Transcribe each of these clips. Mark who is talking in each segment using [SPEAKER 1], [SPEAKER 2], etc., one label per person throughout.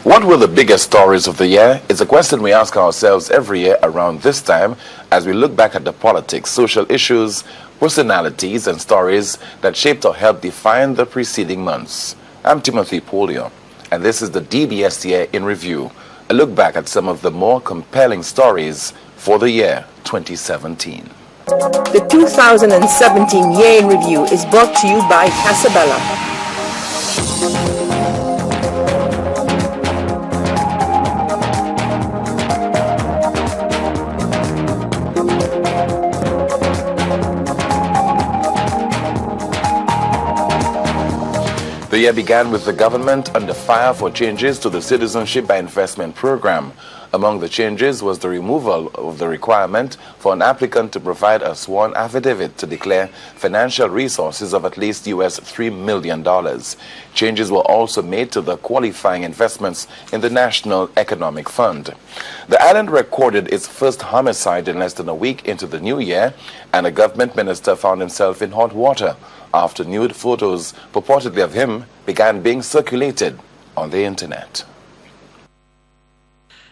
[SPEAKER 1] What were the biggest stories of the year? It's a question we ask ourselves every year around this time as we look back at the politics, social issues, personalities, and stories that shaped or helped define the preceding months. I'm Timothy Polio, and this is the DBS Year in Review, a look back at some of the more compelling stories for the year 2017.
[SPEAKER 2] The 2017 Year in Review is brought to you by Casabella.
[SPEAKER 1] The year began with the government under fire for changes to the Citizenship by Investment program. Among the changes was the removal of the requirement for an applicant to provide a sworn affidavit to declare financial resources of at least US $3 million. Changes were also made to the qualifying investments in the National Economic Fund. The island recorded its first homicide in less than a week into the new year, and a government minister found himself in hot water after nude photos purportedly of him began being circulated on the internet.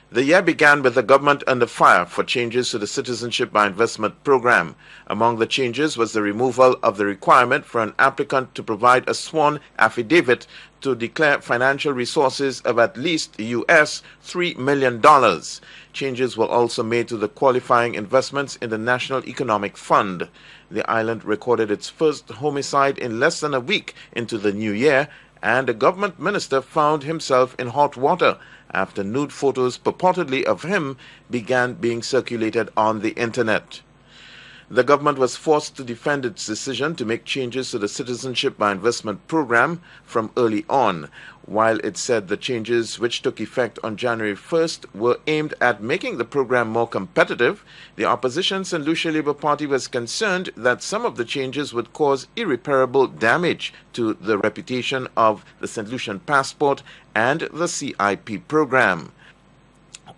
[SPEAKER 3] The year began with the government under fire for changes to the Citizenship by Investment program. Among the changes was the removal of the requirement for an applicant to provide a sworn affidavit to declare financial resources of at least US $3 million. Changes were also made to the qualifying investments in the National Economic Fund. The island recorded its first homicide in less than a week into the new year, and a government minister found himself in hot water after nude photos purportedly of him began being circulated on the internet. The government was forced to defend its decision to make changes to the Citizenship by Investment program from early on. While it said the changes, which took effect on January 1st, were aimed at making the program more competitive, the opposition Saint Lucia Labour Party was concerned that some of the changes would cause irreparable damage to the reputation of the Saint Lucian passport and the CIP program.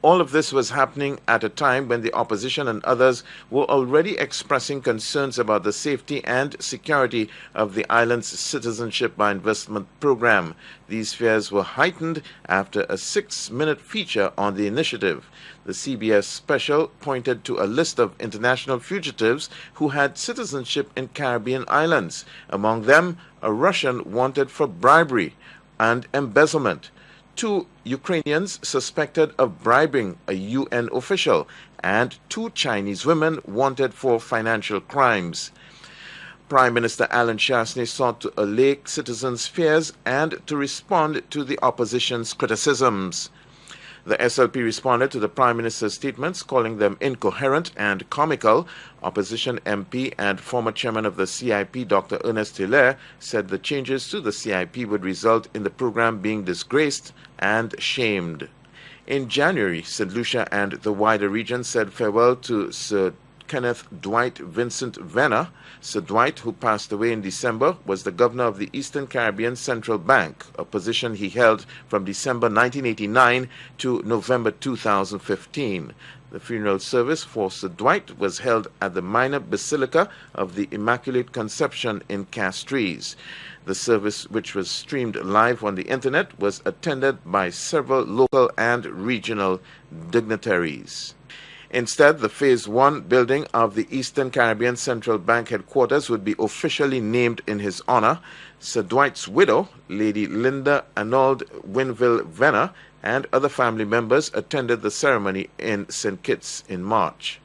[SPEAKER 3] All of this was happening at a time when the opposition and others were already expressing concerns about the safety and security of the island's Citizenship by Investment program. These fears were heightened after a 6-minute feature on the initiative. The CBS special pointed to a list of international fugitives who had citizenship in Caribbean islands, among them a Russian wanted for bribery and embezzlement, 2 Ukrainians suspected of bribing a UN official, and 2 Chinese women wanted for financial crimes. Prime Minister Chesney sought to allay citizens' fears and to respond to the opposition's criticisms. The SLP responded to the Prime Minister's statements, calling them incoherent and comical. Opposition MP and former chairman of the CIP, Dr. Ernest Hilaire, said the changes to the CIP would result in the program being disgraced and shamed. In January, Saint Lucia and the wider region said farewell to Sir Kenneth Dwight Vincent Venner. Sir Dwight, who passed away in December, was the governor of the Eastern Caribbean Central Bank, a position he held from December 1989 to November 2015. The funeral service for Sir Dwight was held at the Minor Basilica of the Immaculate Conception in Castries. The service, which was streamed live on the internet, was attended by several local and regional dignitaries. Instead, the Phase 1 building of the Eastern Caribbean Central Bank headquarters would be officially named in his honor. Sir Dwight's widow, Lady Linda Arnold Winville Venner, and other family members attended the ceremony in St. Kitts in March.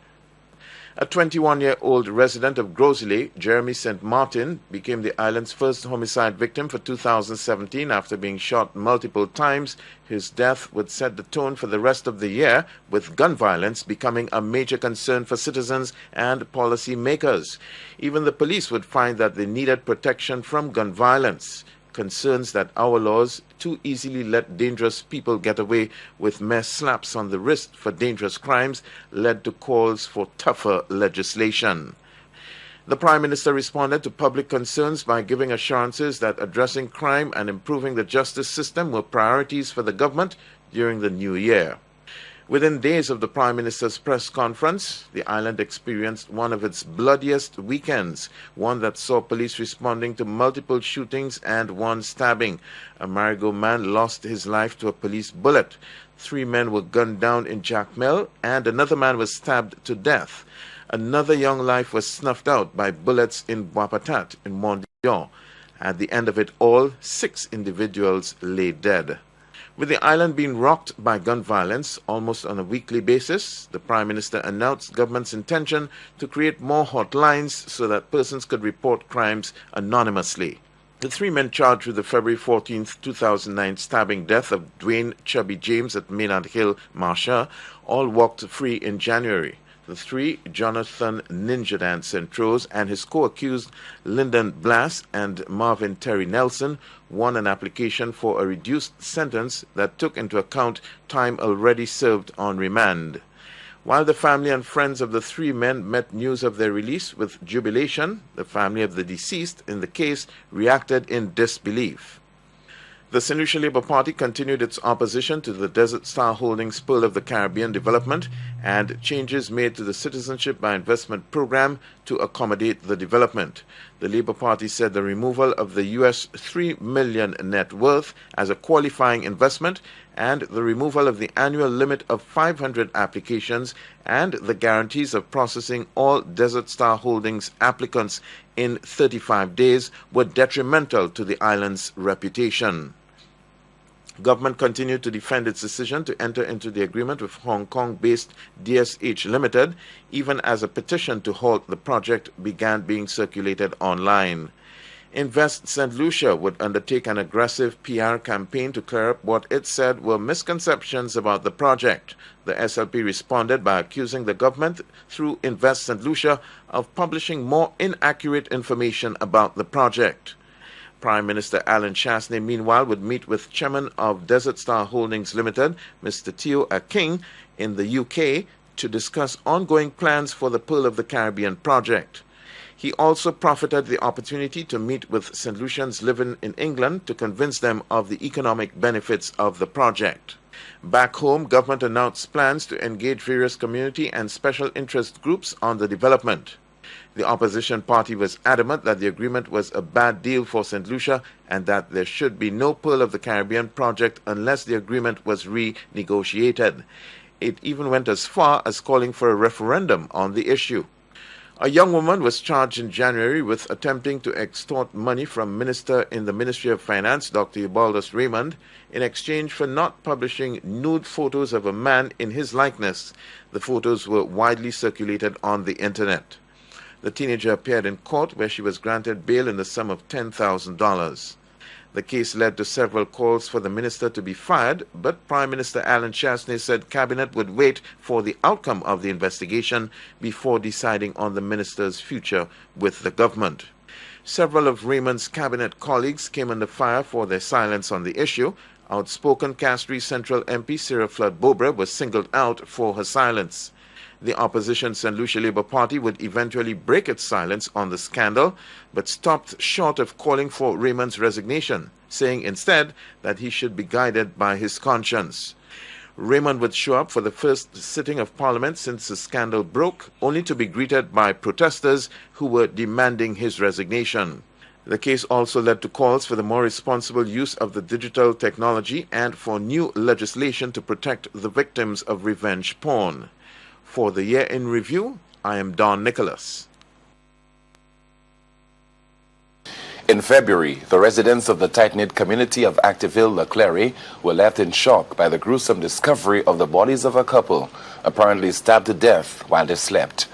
[SPEAKER 3] A 21-year-old resident of Grosley, Jeremy St. Martin, became the island's first homicide victim for 2017 after being shot multiple times. His death would set the tone for the rest of the year, with gun violence becoming a major concern for citizens and policy makers. Even the police would find that they needed protection from gun violence. Concerns that our laws too easily let dangerous people get away with mere slaps on the wrist for dangerous crimes led to calls for tougher legislation. The Prime Minister responded to public concerns by giving assurances that addressing crime and improving the justice system were priorities for the government during the new year. Within days of the Prime Minister's press conference, the island experienced one of its bloodiest weekends, one that saw police responding to multiple shootings and one stabbing. A Marigot man lost his life to a police bullet. 3 men were gunned down in Jacmel, and another man was stabbed to death. Another young life was snuffed out by bullets in Boapatat in Montdion. At the end of it all, 6 individuals lay dead. With the island being rocked by gun violence almost on a weekly basis, the Prime Minister announced government's intention to create more hotlines so that persons could report crimes anonymously. The 3 men charged with the February 14, 2009 stabbing death of Dwayne Chubby James at Maynard Hill, Marcia, all walked free in January. The 3, Jonathan Ninjadan Centros and his co-accused Lyndon Blass and Marvin Terry Nelson, won an application for a reduced sentence that took into account time already served on remand. While the family and friends of the 3 men met news of their release with jubilation, the family of the deceased in the case reacted in disbelief. The Saint Lucia Labour Party continued its opposition to the Desert Star Holdings Pearl of the Caribbean development and changes made to the Citizenship by Investment program to accommodate the development. The Labour Party said the removal of the US $3 million net worth as a qualifying investment and the removal of the annual limit of 500 applications and the guarantees of processing all Desert Star Holdings applicants in 35 days were detrimental to the island's reputation. Government continued to defend its decision to enter into the agreement with Hong Kong-based DSH Limited, even as a petition to halt the project began being circulated online. Invest Saint Lucia would undertake an aggressive PR campaign to clear up what it said were misconceptions about the project. The SLP responded by accusing the government, through Invest Saint Lucia, of publishing more inaccurate information about the project. Prime Minister Alan Chesney, meanwhile, would meet with Chairman of Desert Star Holdings Limited, Mr. Theo Aking, in the UK to discuss ongoing plans for the Pearl of the Caribbean project. He also profited the opportunity to meet with St. Lucians living in England to convince them of the economic benefits of the project. Back home, government announced plans to engage various community and special interest groups on the development. The opposition party was adamant that the agreement was a bad deal for St. Lucia and that there should be no Pearl of the Caribbean project unless the agreement was renegotiated. It even went as far as calling for a referendum on the issue. A young woman was charged in January with attempting to extort money from Minister in the Ministry of Finance, Dr. Eubaldus Raymond, in exchange for not publishing nude photos of a man in his likeness. The photos were widely circulated on the internet. The teenager appeared in court where she was granted bail in the sum of $10,000. The case led to several calls for the minister to be fired, but Prime Minister Alan Chesney said Cabinet would wait for the outcome of the investigation before deciding on the minister's future with the government. Several of Raymond's Cabinet colleagues came under fire for their silence on the issue. Outspoken Castries Central MP Sarah Flood-Bobra was singled out for her silence. The opposition Saint Lucia Labour Party would eventually break its silence on the scandal, but stopped short of calling for Raymond's resignation, saying instead that he should be guided by his conscience. Raymond would show up for the first sitting of Parliament since the scandal broke, only to be greeted by protesters who were demanding his resignation. The case also led to calls for the more responsible use of the digital technology and for new legislation to protect the victims of revenge porn. For the Year in Review, I am Don Nicholas.
[SPEAKER 1] In February, the residents of the tight-knit community of Activille-Leclerc were left in shock by the gruesome discovery of the bodies of a couple, apparently stabbed to death while they slept.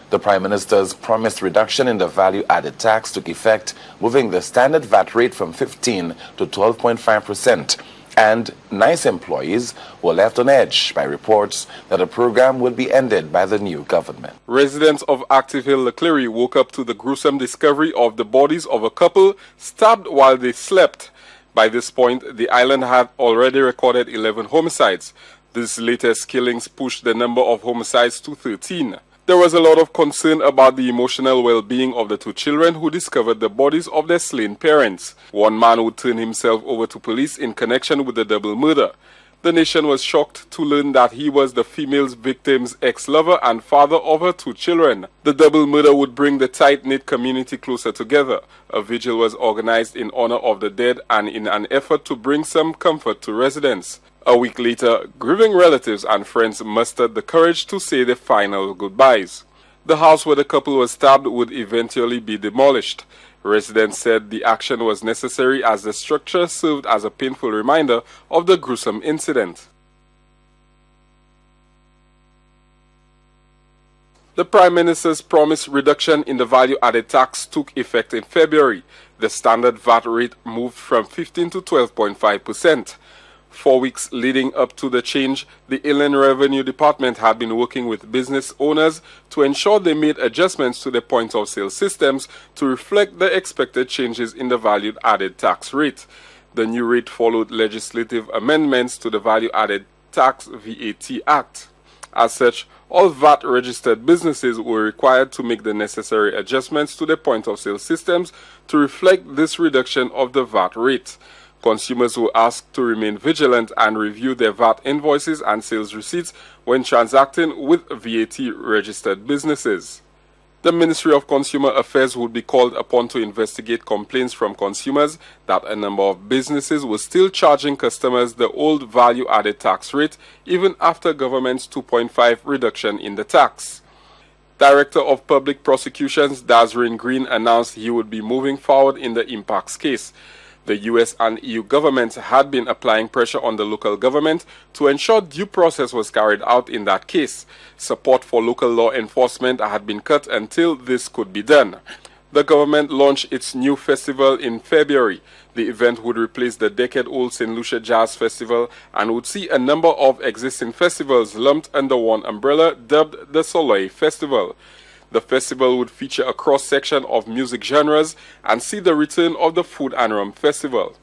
[SPEAKER 1] The Prime Minister's promised reduction in the value-added tax took effect, moving the standard VAT rate from 15 to 12.5%. And NICE employees were left on edge by reports that the program would be ended by the new government.
[SPEAKER 4] Residents of Activille-Leclerc woke up to the gruesome discovery of the bodies of a couple stabbed while they slept. By this point, the island had already recorded 11 homicides. These latest killings pushed the number of homicides to 13. There was a lot of concern about the emotional well-being of the two children who discovered the bodies of their slain parents. One man would turn himself over to police in connection with the double murder. The nation was shocked to learn that he was the female victim's ex-lover and father of her 2 children. The double murder would bring the tight-knit community closer together. A vigil was organized in honor of the dead and in an effort to bring some comfort to residents. A week later, grieving relatives and friends mustered the courage to say their final goodbyes. The house where the couple was stabbed would eventually be demolished. Residents said the action was necessary as the structure served as a painful reminder of the gruesome incident. The Prime Minister's promised reduction in the value-added tax took effect in February. The standard VAT rate moved from 15 to 12.5%. 4 weeks leading up to the change, the Inland Revenue Department had been working with business owners to ensure they made adjustments to their point-of-sale systems to reflect the expected changes in the value-added tax rate. The new rate followed legislative amendments to the Value-Added Tax VAT Act. As such, all VAT-registered businesses were required to make the necessary adjustments to their point-of-sale systems to reflect this reduction of the VAT rate. Consumers were asked to remain vigilant and review their VAT invoices and sales receipts when transacting with VAT-registered businesses. The Ministry of Consumer Affairs would be called upon to investigate complaints from consumers that a number of businesses were still charging customers the old value-added tax rate even after government's 2.5% reduction in the tax. Director of Public Prosecutions Dazrin Green announced he would be moving forward in the impacts case. The US and EU governments had been applying pressure on the local government to ensure due process was carried out in that case. Support for local law enforcement had been cut until this could be done. The government launched its new festival in February. The event would replace the decade-old Saint Lucia Jazz Festival and would see a number of existing festivals lumped under one umbrella dubbed the Soleil Festival. The festival would feature a cross-section of music genres and see the return of the Food and Rum Festival.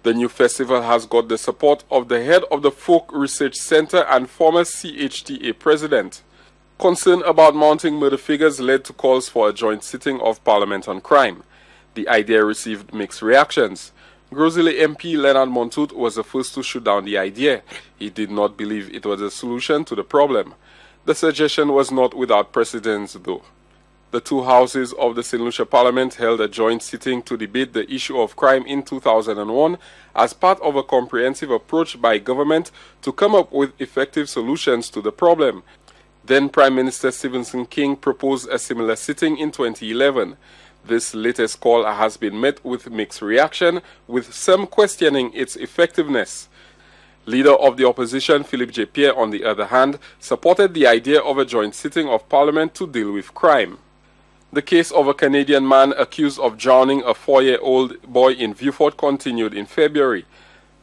[SPEAKER 4] The new festival has got the support of the head of the Folk Research Center and former CHTA president. Concern about mounting murder figures led to calls for a joint sitting of Parliament on crime. The idea received mixed reactions. Grosile MP Leonard Montoute was the first to shoot down the idea. He did not believe it was a solution to the problem. The suggestion was not without precedence, though. The 2 houses of the Saint Lucia Parliament held a joint sitting to debate the issue of crime in 2001 as part of a comprehensive approach by government to come up with effective solutions to the problem. Then Prime Minister Stephenson King proposed a similar sitting in 2011. This latest call has been met with mixed reaction, with some questioning its effectiveness. Leader of the opposition, Philippe J. Pierre, on the other hand, supported the idea of a joint sitting of Parliament to deal with crime. The case of a Canadian man accused of drowning a 4-year-old boy in Vieux-Fort continued in February.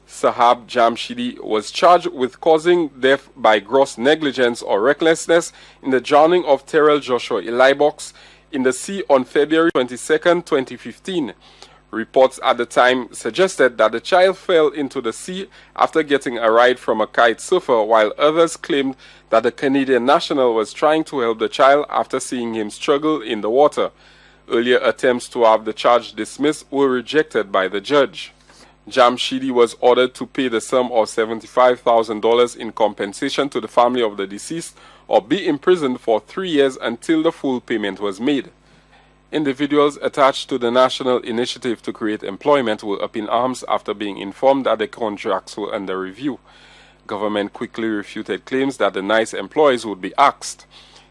[SPEAKER 4] Sahab Jamshidi was charged with causing death by gross negligence or recklessness in the drowning of Terrell Joshua Elibox in the sea on February 22, 2015. Reports at the time suggested that the child fell into the sea after getting a ride from a kite surfer, while others claimed that the Canadian national was trying to help the child after seeing him struggle in the water. Earlier attempts to have the charge dismissed were rejected by the judge. Jamshidi was ordered to pay the sum of $75,000 in compensation to the family of the deceased or be imprisoned for 3 years until the full payment was made. Individuals attached to the National Initiative to Create Employment were up in arms after being informed that their contracts were under review. Government quickly refuted claims that the NICE employees would be axed.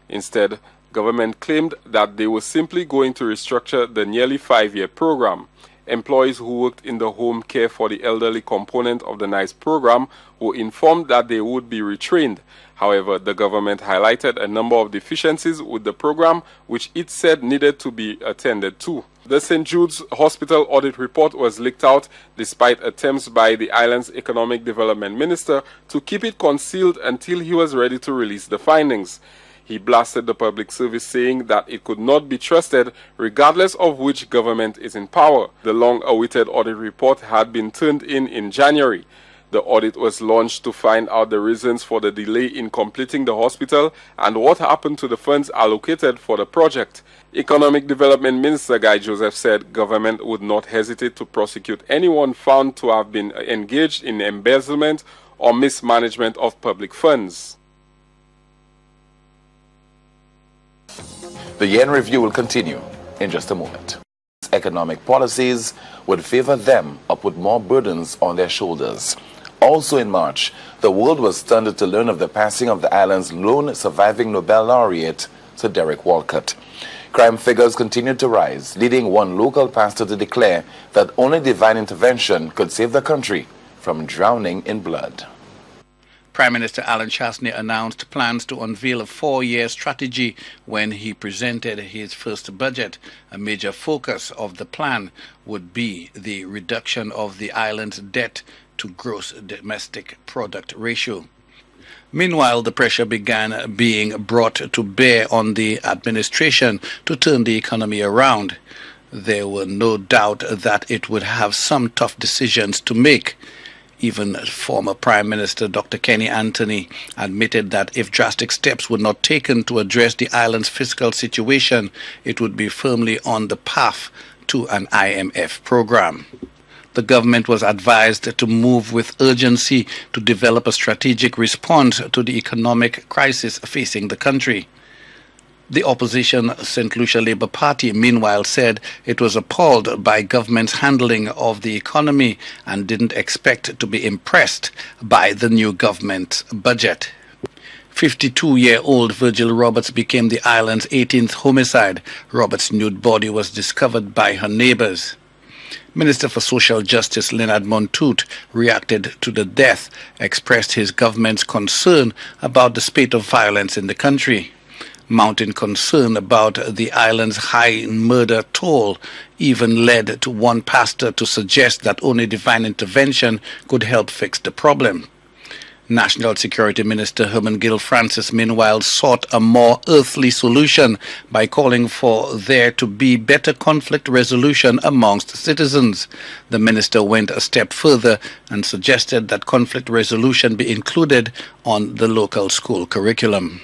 [SPEAKER 4] Instead, government claimed that they were simply going to restructure the nearly 5-year program. Employees who worked in the home care for the elderly component of the NICE program were informed that they would be retrained. However, the government highlighted a number of deficiencies with the program, which it said needed to be attended to. The St. Jude's Hospital audit report was leaked out despite attempts by the island's Economic Development Minister to keep it concealed until he was ready to release the findings. He blasted the public service, saying that it could not be trusted regardless of which government is in power. The long-awaited audit report had been turned in January. The audit was launched to find out the reasons for the delay in completing the hospital and what happened to the funds allocated for the project. Economic Development Minister Guy Joseph said government would not hesitate to prosecute anyone found to have been engaged in embezzlement or mismanagement of public funds.
[SPEAKER 1] The year in review will continue in just a moment. Economic policies would favor them or put more burdens on their shoulders. Also in March, the world was stunned to learn of the passing of the island's lone surviving Nobel laureate, Sir Derek Walcott. Crime figures continued to rise, leading one local pastor to declare that only divine intervention could save the country from drowning in blood.
[SPEAKER 5] Prime Minister Chesney announced plans to unveil a 4-year strategy when he presented his first budget. A major focus of the plan would be the reduction of the island's debt to gross domestic product ratio. Meanwhile, the pressure began being brought to bear on the administration to turn the economy around. There were no doubt that it would have some tough decisions to make. Even former Prime Minister Dr. Kenny Anthony admitted that if drastic steps were not taken to address the island's fiscal situation, it would be firmly on the path to an IMF program. The government was advised to move with urgency to develop a strategic response to the economic crisis facing the country. The opposition Saint Lucia Labour Party, meanwhile, said it was appalled by government's handling of the economy and didn't expect to be impressed by the new government's budget. 52-year-old Virgil Roberts became the island's 18th homicide. Roberts' nude body was discovered by her neighbors. Minister for Social Justice Leonard Montoute reacted to the death, expressed his government's concern about the spate of violence in the country. Mounting concern about the island's high murder toll even led to one pastor to suggest that only divine intervention could help fix the problem. National Security Minister Herman Gill Francis, meanwhile, sought a more earthly solution by calling for there to be better conflict resolution amongst citizens. The minister went a step further and suggested that conflict resolution be included on the local school curriculum.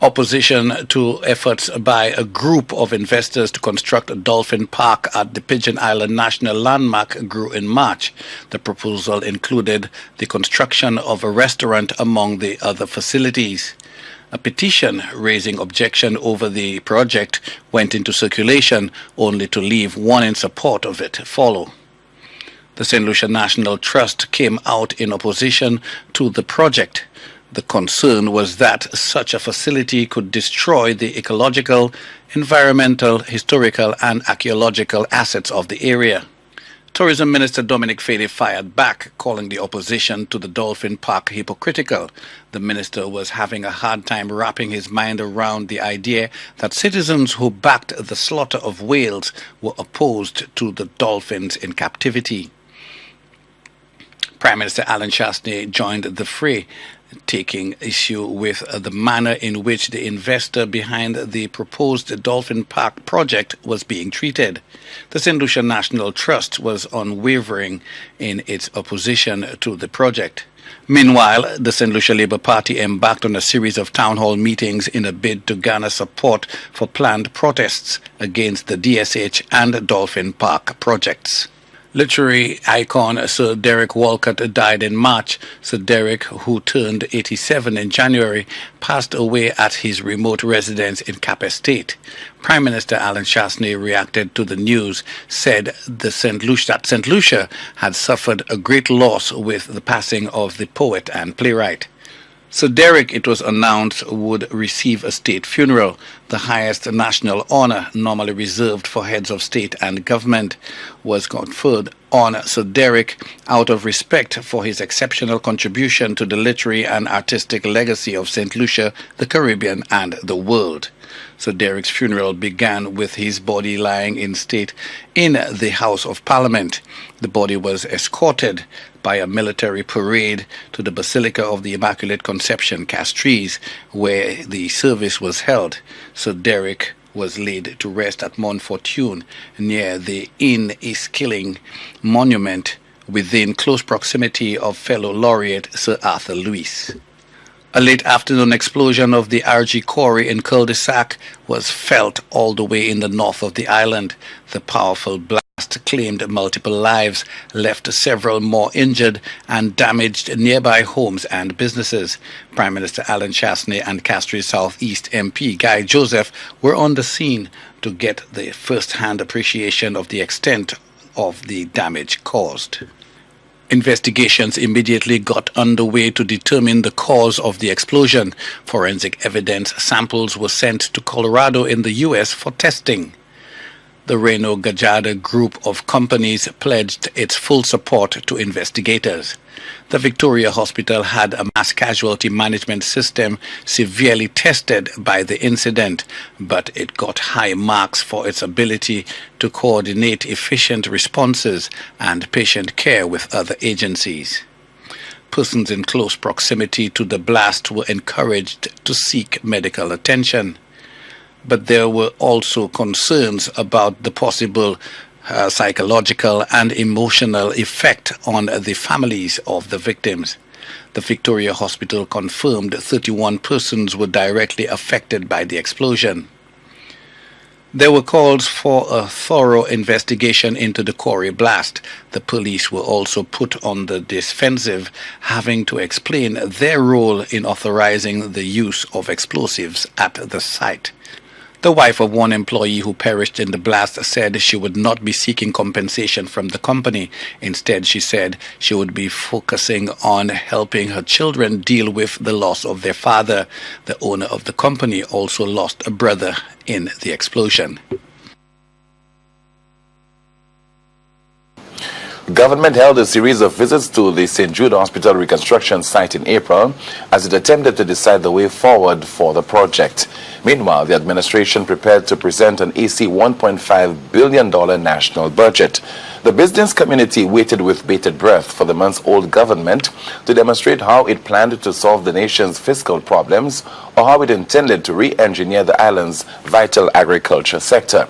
[SPEAKER 5] Opposition to efforts by a group of investors to construct a dolphin park at the Pigeon Island National Landmark grew in March. The proposal included the construction of a restaurant among the other facilities. A petition raising objection over the project went into circulation, only to leave one in support of it follow. The Saint Lucia National Trust came out in opposition to the project. The concern was that such a facility could destroy the ecological, environmental, historical, and archaeological assets of the area. Tourism Minister Dominic Fede fired back, calling the opposition to the Dolphin Park hypocritical. The minister was having a hard time wrapping his mind around the idea that citizens who backed the slaughter of whales were opposed to the dolphins in captivity. Prime Minister Chesney joined the fray, taking issue with the manner in which the investor behind the proposed Dolphin Park project was being treated. The Saint Lucia National Trust was unwavering in its opposition to the project. Meanwhile, the Saint Lucia Labour Party embarked on a series of town hall meetings in a bid to garner support for planned protests against the DSH and Dolphin Park projects. Literary icon Sir Derek Walcott died in March. Sir Derek, who turned 87 in January, passed away at his remote residence in Cap Estate. Prime Minister Chesney reacted to the news, said that Saint Lucia had suffered a great loss with the passing of the poet and playwright. Sir Derek, it was announced, would receive a state funeral, the highest national honor normally reserved for heads of state and government, was conferred on Sir Derek out of respect for his exceptional contribution to the literary and artistic legacy of St. Lucia, the Caribbean, and the world. Sir Derek's funeral began with his body lying in state in the House of Parliament. The body was escorted by a military parade to the Basilica of the Immaculate Conception, Castries, where the service was held. Sir Derek was laid to rest at Montfortune near the Inniskilling monument within close proximity of fellow laureate Sir Arthur Lewis. A late afternoon explosion of the RG quarry in Cul-de-Sac was felt all the way in the north of the island. The powerful black claimed multiple lives, left several more injured, and damaged nearby homes and businesses. Prime Minister Alan Chesney and Castries South East MP Guy Joseph were on the scene to get the first-hand appreciation of the extent of the damage caused. Investigations immediately got underway to determine the cause of the explosion. Forensic evidence samples were sent to Colorado in the U.S. for testing. The Reno Gajada group of companies pledged its full support to investigators. The Victoria Hospital had a mass casualty management system severely tested by the incident, but it got high marks for its ability to coordinate efficient responses and patient care with other agencies. Persons in close proximity to the blast were encouraged to seek medical attention. But there were also concerns about the possible psychological and emotional effect on the families of the victims. The Victoria Hospital confirmed 31 persons were directly affected by the explosion. There were calls for a thorough investigation into the quarry blast. The police were also put on the defensive, having to explain their role in authorizing the use of explosives at the site. The wife of one employee who perished in the blast said she would not be seeking compensation from the company. Instead, she said she would be focusing on helping her children deal with the loss of their father. The owner of the company also lost a brother in the explosion.
[SPEAKER 1] Government held a series of visits to the St. Jude Hospital reconstruction site in April as it attempted to decide the way forward for the project. Meanwhile, the administration prepared to present an AC $1.5 billion national budget. The business community waited with bated breath for the months-old government to demonstrate how it planned to solve the nation's fiscal problems or how it intended to re-engineer the island's vital agriculture sector.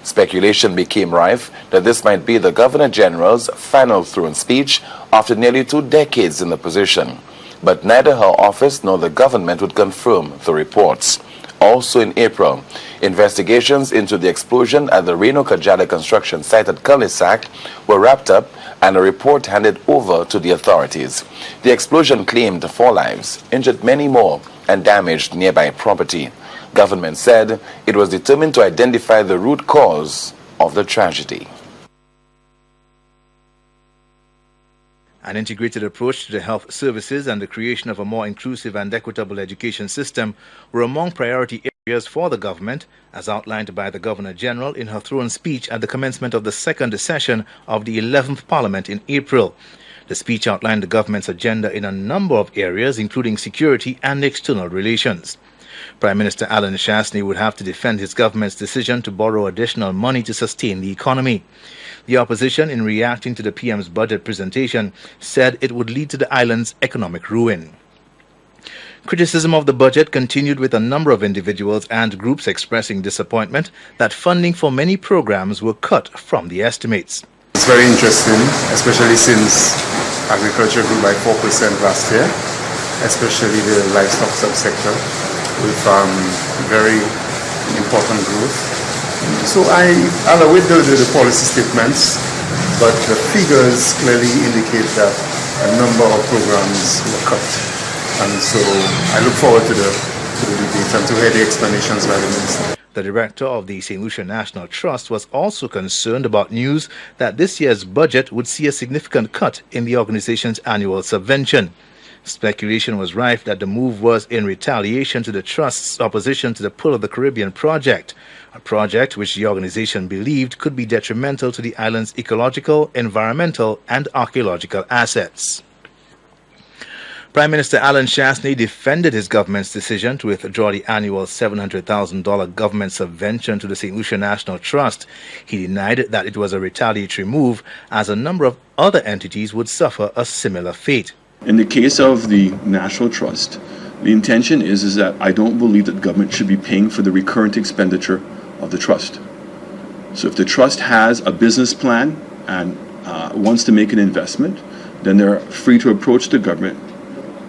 [SPEAKER 1] Speculation became rife that this might be the Governor General's final throne speech after nearly 2 decades in the position. But neither her office nor the government would confirm the reports. Also in April, investigations into the explosion at the Reno Gajada construction site at Cul-de-sac were wrapped up and a report handed over to the authorities. The explosion claimed 4 lives, injured many more, and damaged nearby property. Government said it was determined to identify the root cause of the tragedy.
[SPEAKER 6] An integrated approach to the health services and the creation of a more inclusive and equitable education system were among priority areas for the government, as outlined by the Governor General in her throne speech at the commencement of the second session of the 11th Parliament in April. The speech outlined the government's agenda in a number of areas, including security and external relations. Prime Minister Alan Chesney would have to defend his government's decision to borrow additional money to sustain the economy. The opposition, in reacting to the PM's budget presentation, said it would lead to the island's economic ruin. Criticism of the budget continued, with a number of individuals and groups expressing disappointment that funding for many programs were cut from the estimates.
[SPEAKER 7] It's very interesting, especially since agriculture grew by 4% last year, especially the livestock subsector, with very important growth. So I'll await the policy statements, but the figures clearly indicate that a number of programs were cut. And so I look forward to the debate and to hear the explanations by the Minister.
[SPEAKER 6] The director of the Saint Lucia National Trust was also concerned about news that this year's budget would see a significant cut in the organization's annual subvention. Speculation was rife that the move was in retaliation to the Trust's opposition to the Pearl of the Caribbean project, a project which the organization believed could be detrimental to the island's ecological, environmental, and archaeological assets. Prime Minister Alan Chesney defended his government's decision to withdraw the annual $700,000 government subvention to the Saint Lucia National Trust. He denied that it was a retaliatory move, as a number of other entities would suffer a similar fate.
[SPEAKER 8] In the case of the National Trust, the intention is that I don't believe that government should be paying for the recurrent expenditure of the trust. So if the trust has a business plan and wants to make an investment, then they're free to approach the government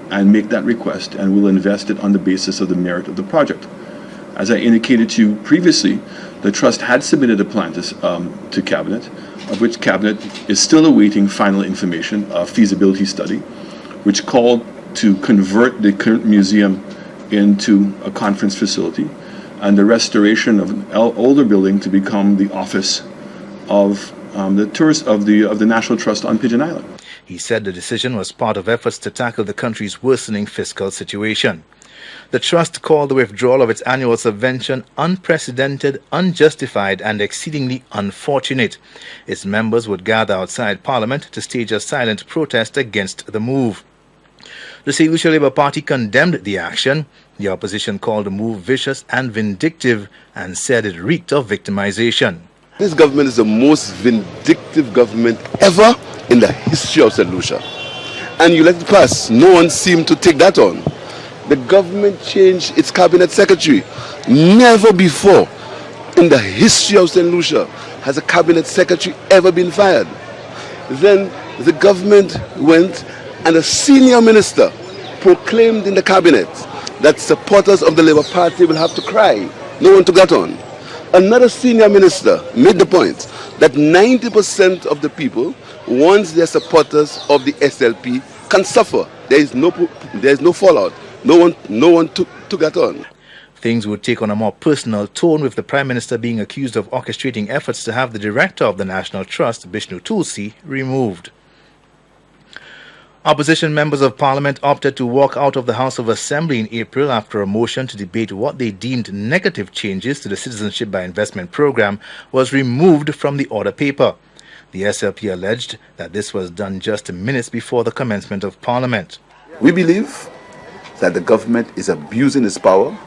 [SPEAKER 8] and make that request, and we'll invest it on the basis of the merit of the project. As I indicated to you previously, the trust had submitted a plan to Cabinet of which Cabinet is still awaiting final information, a feasibility study, which called to convert the current museum into a conference facility and the restoration of an older building to become the office of the National Trust on Pigeon Island.
[SPEAKER 6] He said the decision was part of efforts to tackle the country's worsening fiscal situation. The trust called the withdrawal of its annual subvention unprecedented, unjustified, and exceedingly unfortunate. Its members would gather outside Parliament to stage a silent protest against the move. The Saint Lucia Labour Party condemned the action. The opposition called the move vicious and vindictive and said it reeked of victimization.
[SPEAKER 9] This government is the most vindictive government ever in the history of Saint Lucia. And you let it pass. No one seemed to take that on. The government changed its cabinet secretary. Never before in the history of Saint Lucia has a cabinet secretary ever been fired. Then the government went and a senior minister proclaimed in the cabinet that supporters of the Labour Party will have to cry. No one took that on. Another senior minister made the point that 90% of the people, once they are supporters of the SLP, can suffer. There is no fallout. No one took that on.
[SPEAKER 6] Things would take on a more personal tone with the Prime Minister being accused of orchestrating efforts to have the director of the National Trust, Vishnu Tulsi, removed. Opposition members of Parliament opted to walk out of the House of Assembly in April after a motion to debate what they deemed negative changes to the Citizenship by Investment program was removed from the order paper. The SLP alleged that this was done just minutes before the commencement of Parliament.
[SPEAKER 10] We believe that the government is abusing its power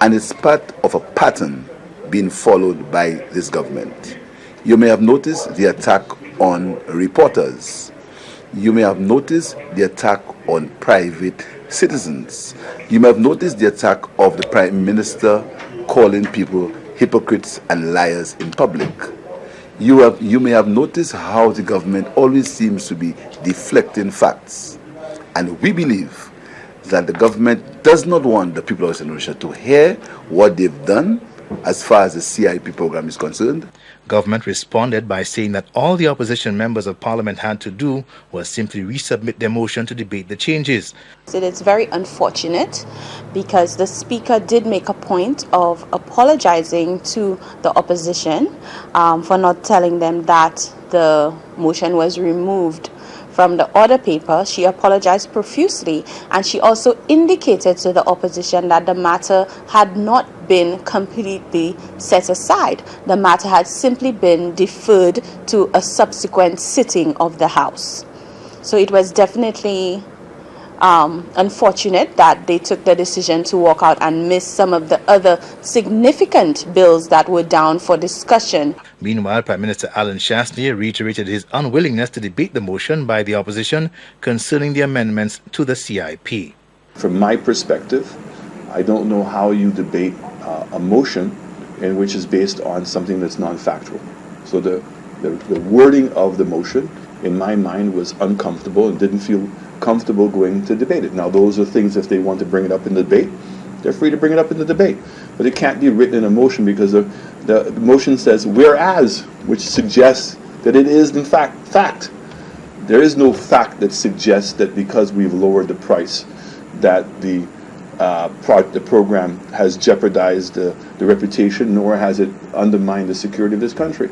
[SPEAKER 10] and it's part of a pattern being followed by this government. You may have noticed the attack on reporters. You may have noticed the attack on private citizens. You may have noticed the attack of the Prime Minister calling people hypocrites and liars in public. You may have noticed how the government always seems to be deflecting facts. And we believe that the government does not want the people of Saint Lucia to hear what they've done as far as the CIP program is concerned.
[SPEAKER 6] Government responded by saying that all the opposition members of Parliament had to do was simply resubmit their motion to debate the changes.
[SPEAKER 11] It's very unfortunate because the Speaker did make a point of apologizing to the opposition for not telling them that the motion was removed from the order paper. She apologized profusely, and she also indicated to the opposition that the matter had not been completely set aside. The matter had simply been deferred to a subsequent sitting of the House. So it was definitely unfortunate that they took the decision to walk out and miss some of the other significant bills that were down for discussion.
[SPEAKER 6] Meanwhile, Prime Minister Chesney reiterated his unwillingness to debate the motion by the opposition concerning the amendments to the CIP.
[SPEAKER 8] From my perspective, I don't know how you debate a motion in which is based on something that's non-factual. So the wording of the motion, in my mind, was uncomfortable and didn't feel comfortable going to debate it. Now, those are things, if they want to bring it up in the debate, they're free to bring it up in the debate. But it can't be written in a motion because the motion says whereas, which suggests that it is in fact. There is no fact that suggests that because we've lowered the price that the program has jeopardized the reputation, nor has it undermined the security of this country.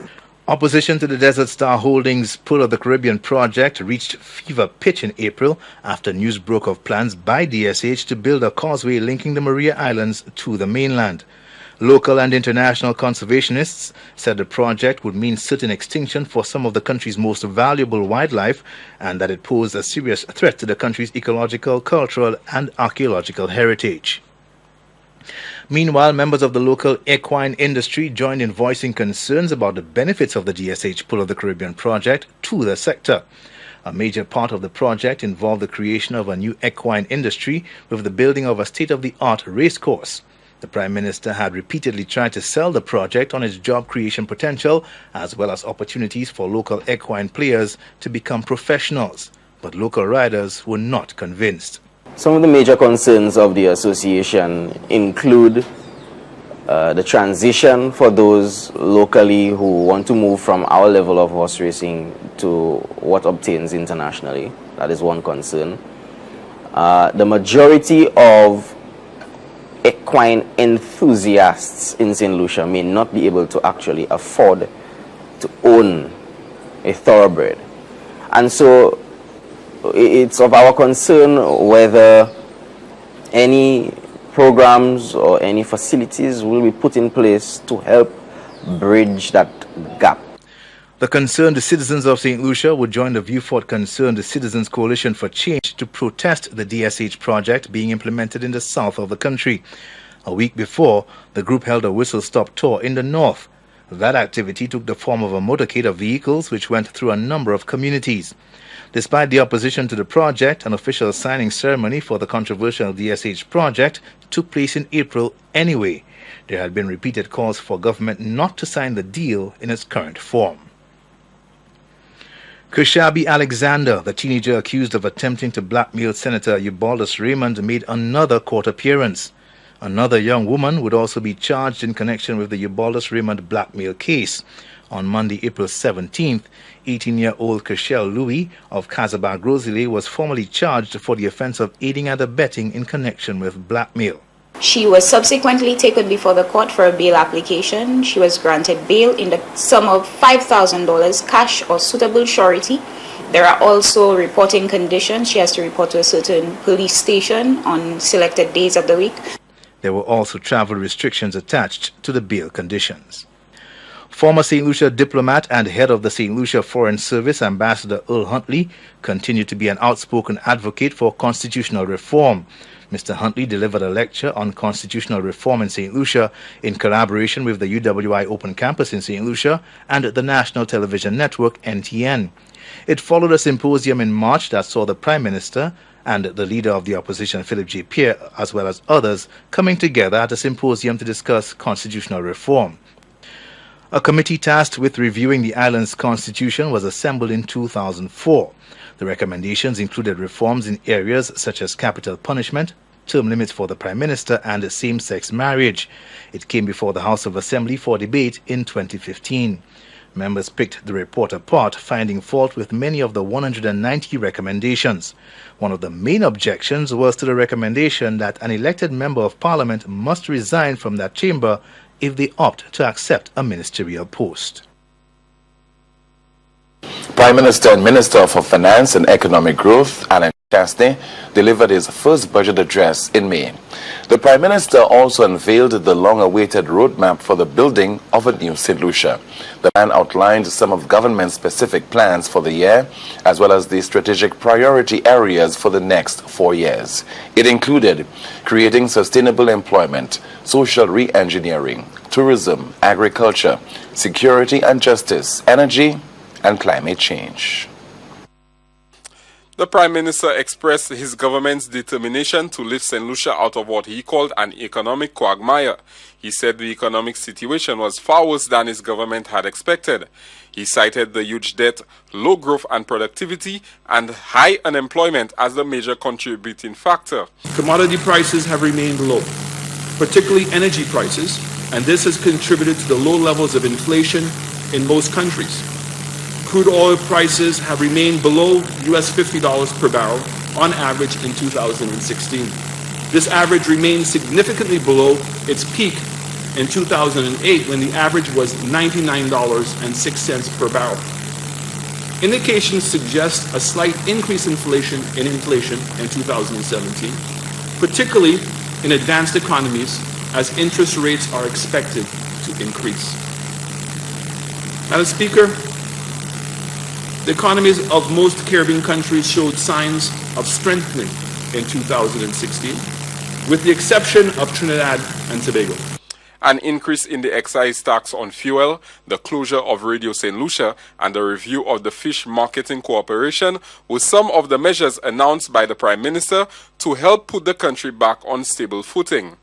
[SPEAKER 6] Opposition to the Desert Star Holdings Pearl of the Caribbean project reached fever pitch in April after news broke of plans by DSH to build a causeway linking the Maria Islands to the mainland. Local and international conservationists said the project would mean certain extinction for some of the country's most valuable wildlife and that it posed a serious threat to the country's ecological, cultural and archaeological heritage. Meanwhile, members of the local equine industry joined in voicing concerns about the benefits of the DSH Pearl of the Caribbean project to the sector. A major part of the project involved the creation of a new equine industry with the building of a state-of-the-art racecourse. The Prime Minister had repeatedly tried to sell the project on its job creation potential as well as opportunities for local equine players to become professionals. But local riders were not convinced.
[SPEAKER 12] Some of the major concerns of the association include the transition for those locally who want to move from our level of horse racing to what obtains internationally. That is one concern. The majority of equine enthusiasts in Saint Lucia may not be able to actually afford to own a thoroughbred. And so it's of our concern whether any programs or any facilities will be put in place to help bridge that gap.
[SPEAKER 6] The Concerned Citizens of St. Lucia would join the Viewfort Concerned Citizens Coalition for Change to protest the DSH project being implemented in the south of the country. A week before, the group held a whistle-stop tour in the north. That activity took the form of a motorcade of vehicles which went through a number of communities. Despite the opposition to the project, an official signing ceremony for the controversial DSH project took place in April anyway. There had been repeated calls for government not to sign the deal in its current form. Kushabi Alexander, the teenager accused of attempting to blackmail Senator Eubaldus Raymond, made another court appearance. Another young woman would also be charged in connection with the Eubaldus Raymond blackmail case. On Monday, April 17th, 18-year-old Kershel Louis of Kazabag Rosalie was formally charged for the offense of aiding and abetting in connection with blackmail.
[SPEAKER 13] She was subsequently taken before the court for a bail application. She was granted bail in the sum of $5,000 cash or suitable surety. There are also reporting conditions. She has to report to a certain police station on selected days of the week.
[SPEAKER 6] There were also travel restrictions attached to the bail conditions. Former St. Lucia diplomat and head of the St. Lucia Foreign Service, Ambassador Earl Huntley, continued to be an outspoken advocate for constitutional reform. Mr. Huntley delivered a lecture on constitutional reform in St. Lucia in collaboration with the UWI Open Campus in St. Lucia and the National Television Network, NTN. It followed a symposium in March that saw the Prime Minister and the leader of the opposition, Philip J. Pierre, as well as others, coming together at a symposium to discuss constitutional reform. A committee tasked with reviewing the island's constitution was assembled in 2004. The recommendations included reforms in areas such as capital punishment, term limits for the Prime Minister, and same-sex marriage. It came before the House of Assembly for debate in 2015. Members picked the report apart, finding fault with many of the 190 recommendations. One of the main objections was to the recommendation that an elected member of Parliament must resign from that chamber if they opt to accept a ministerial post.
[SPEAKER 1] Prime Minister and Minister for Finance and Economic Growth, Chesney, delivered his first budget address in May. The Prime Minister also unveiled the long-awaited roadmap for the building of a new St. Lucia. The plan outlined some of government's specific plans for the year, as well as the strategic priority areas for the next 4 years. It included creating sustainable employment, social re-engineering, tourism, agriculture, security and justice, energy, and climate change.
[SPEAKER 4] The Prime Minister expressed his government's determination to lift St. Lucia out of what he called an economic quagmire. He said the economic situation was far worse than his government had expected. He cited the huge debt, low growth and productivity, and high unemployment as the major contributing factor.
[SPEAKER 14] Commodity prices have remained low, particularly energy prices, and this has contributed to the low levels of inflation in most countries. Crude oil prices have remained below US $50 per barrel on average in 2016. This average remains significantly below its peak in 2008 when the average was $99.06 per barrel. Indications suggest a slight increase in inflation in 2017, particularly in advanced economies as interest rates are expected to increase. Madam Speaker, the economies of most Caribbean countries showed signs of strengthening in 2016, with the exception of Trinidad and Tobago.
[SPEAKER 4] An increase in the excise tax on fuel, the closure of Radio St. Lucia, and the review of the Fish Marketing Corporation were some of the measures announced by the Prime Minister to help put the country back on stable footing.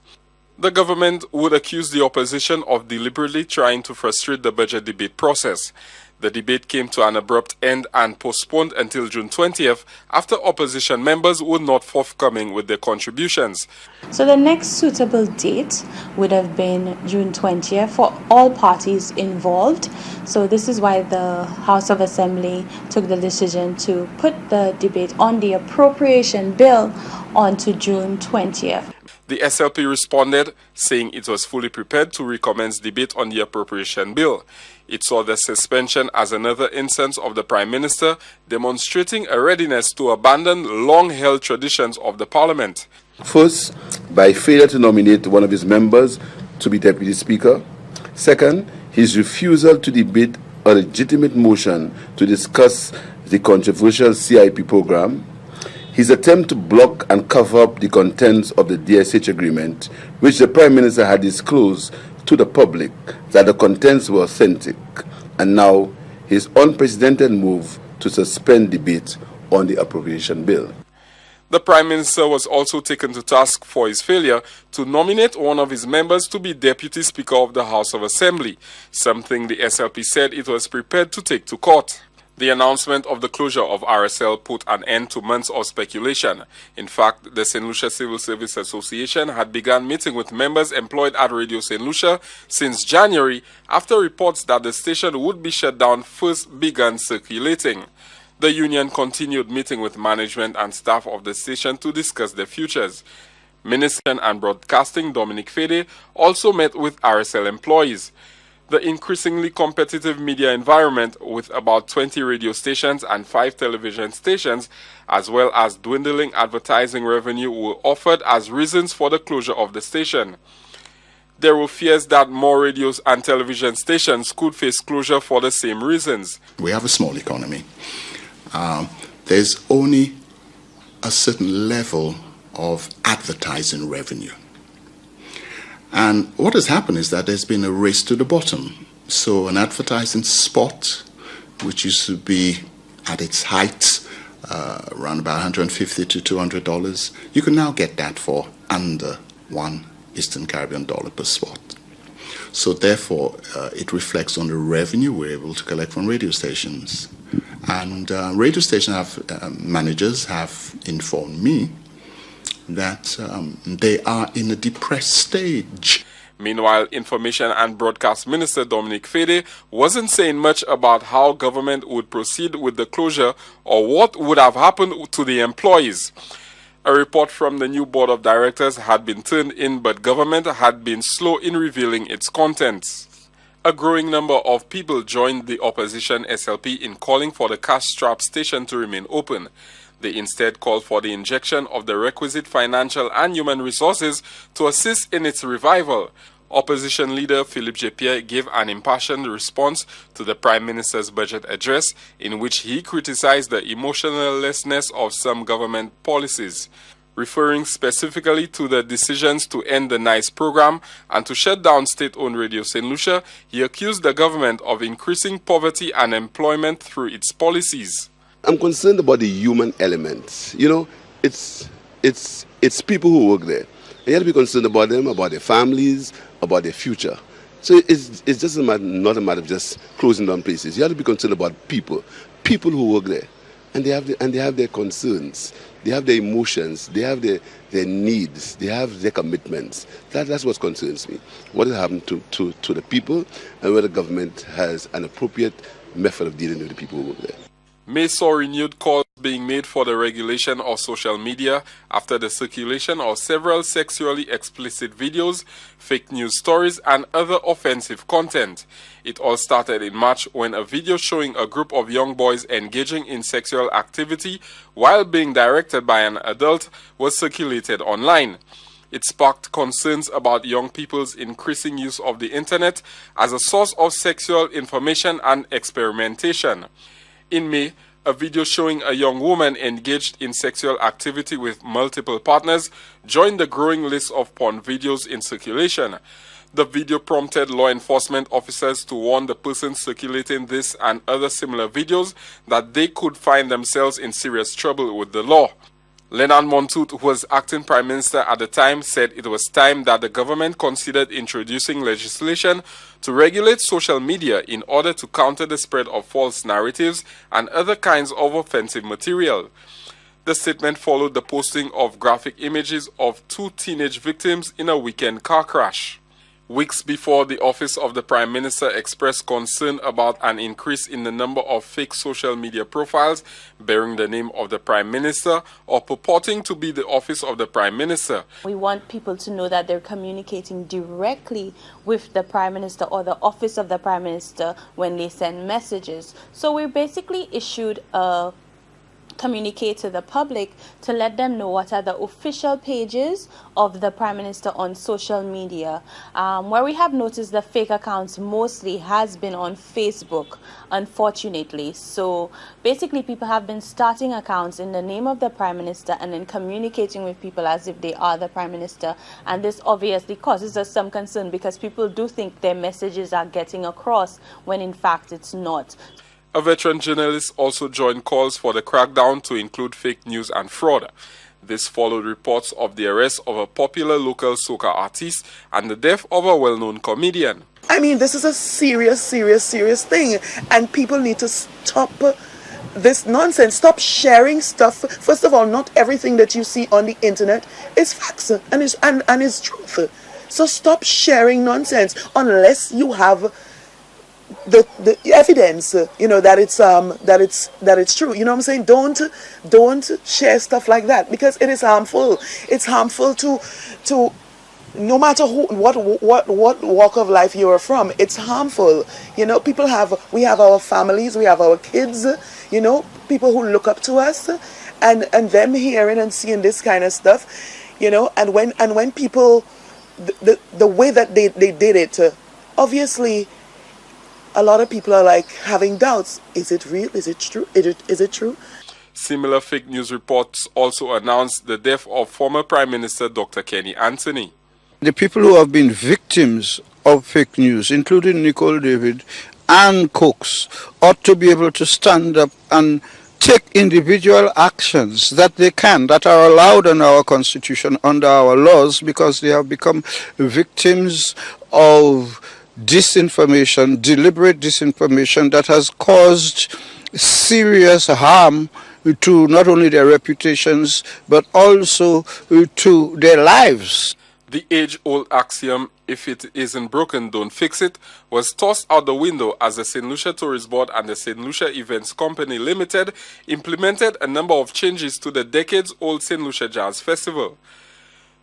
[SPEAKER 4] The government would accuse the opposition of deliberately trying to frustrate the budget debate process. The debate came to an abrupt end and postponed until June 20th after opposition members were not forthcoming with their contributions.
[SPEAKER 11] So the next suitable date would have been June 20th for all parties involved. So this is why the House of Assembly took the decision to put the debate on the appropriation bill onto June 20th.
[SPEAKER 4] The SLP responded, saying it was fully prepared to recommence debate on the appropriation bill. It saw the suspension as another instance of the Prime Minister demonstrating a readiness to abandon long-held traditions of the Parliament.
[SPEAKER 10] First, by failure to nominate one of his members to be Deputy Speaker. Second, his refusal to debate a legitimate motion to discuss the controversial CIP program. His attempt to block and cover up the contents of the DSH agreement, which the Prime Minister had disclosed to the public that the contents were authentic, and now his unprecedented move to suspend debate on the appropriation bill.
[SPEAKER 4] The Prime Minister was also taken to task for his failure to nominate one of his members to be Deputy Speaker of the House of Assembly, something the SLP said it was prepared to take to court. The announcement of the closure of RSL put an end to months of speculation. In fact, the Saint Lucia Civil Service Association had begun meeting with members employed at Radio Saint Lucia since January after reports that the station would be shut down first began circulating. The union continued meeting with management and staff of the station to discuss their futures. Minister and Broadcasting Dominic Fede also met with RSL employees. The increasingly competitive media environment with about 20 radio stations and 5 television stations, as well as dwindling advertising revenue, were offered as reasons for the closure of the station. There were fears that more radios and television stations could face closure for the same reasons.
[SPEAKER 15] We have a small economy. There's only a certain level of advertising revenue. And what has happened is that there's been a race to the bottom. So an advertising spot, which used to be at its height around about $150 to $200, you can now get that for under $1 Eastern Caribbean dollar per spot. So therefore, it reflects on the revenue we're able to collect from radio stations. And radio station managers have informed me that they are in a depressed stage.
[SPEAKER 4] Meanwhile, Information and Broadcast Minister Dominic Fede wasn't saying much about how government would proceed with the closure or what would have happened to the employees. A report from the new board of directors had been turned in, but government had been slow in revealing its contents. A growing number of people joined the opposition SLP in calling for the cash-strapped station to remain open. They instead called for the injection of the requisite financial and human resources to assist in its revival. Opposition leader Philippe Jepierre gave an impassioned response to the Prime Minister's budget address, in which he criticized the emotionlessness of some government policies. Referring specifically to the decisions to end the NICE program and to shut down state-owned Radio Saint Lucia, he accused the government of increasing poverty and employment through its policies.
[SPEAKER 9] I'm concerned about the human element. You know, it's people who work there. And you have to be concerned about them, about their families, about their future. So it's just not a matter of just closing down places. You have to be concerned about people who work there, and they have their concerns, they have their emotions, they have their needs, they have their commitments. That's what concerns me. What has happened to the people, and whether the government has an appropriate method of dealing with the people who work there.
[SPEAKER 4] May saw renewed calls being made for the regulation of social media after the circulation of several sexually explicit videos, fake news stories, and other offensive content. It all started in March when a video showing a group of young boys engaging in sexual activity while being directed by an adult was circulated online. It sparked concerns about young people's increasing use of the internet as a source of sexual information and experimentation. In May, a video showing a young woman engaged in sexual activity with multiple partners joined the growing list of porn videos in circulation. The video prompted law enforcement officers to warn the persons circulating this and other similar videos that they could find themselves in serious trouble with the law. Leonard Montoute, who was acting Prime Minister at the time, said it was time that the government considered introducing legislation to regulate social media in order to counter the spread of false narratives and other kinds of offensive material. The statement followed the posting of graphic images of 2 teenage victims in a weekend car crash. Weeks before, the office of the Prime Minister expressed concern about an increase in the number of fake social media profiles bearing the name of the Prime Minister or purporting to be the office of the Prime Minister.
[SPEAKER 11] We want people to know that they're communicating directly with the Prime Minister or the office of the Prime Minister when they send messages. So we basically issued a communicate to the public to let them know what are the official pages of the Prime Minister on social media. Where we have noticed the fake accounts mostly has been on Facebook, unfortunately. So basically people have been starting accounts in the name of the Prime Minister and then communicating with people as if they are the Prime Minister, and this obviously causes us some concern because people do think their messages are getting across when in fact it's not.
[SPEAKER 4] A veteran journalist also joined calls for the crackdown to include fake news and fraud. This followed reports of the arrest of a popular local soca artist and the death of a well-known comedian.
[SPEAKER 16] I mean, this is a serious thing, and people need to stop this nonsense. Stop sharing stuff. First of all, not everything that you see on the internet is facts and is truth. So stop sharing nonsense unless you have the evidence, that it's true. You know what I'm saying? Don't share stuff like that because it is harmful. It's harmful to no matter what walk of life you are from. It's harmful. We have our families, we have our kids. People who look up to us, and them hearing and seeing this kind of stuff. And when people the way that they did it, obviously. A lot of people are like having doubts. Is it real? Is it true? Is it true?
[SPEAKER 4] Similar fake news reports also announced the death of former Prime Minister Dr. Kenny Anthony.
[SPEAKER 17] The people who have been victims of fake news, including Nicole David and Cooks, ought to be able to stand up and take individual actions that are allowed in our Constitution, under our laws, because they have become victims of disinformation, deliberate disinformation that has caused serious harm to not only their reputations but also to their lives.
[SPEAKER 4] The age-old axiom, if it isn't broken, don't fix it, was tossed out the window as the Saint Lucia Tourist Board and the Saint Lucia Events Company Limited implemented a number of changes to the decades-old Saint Lucia Jazz Festival.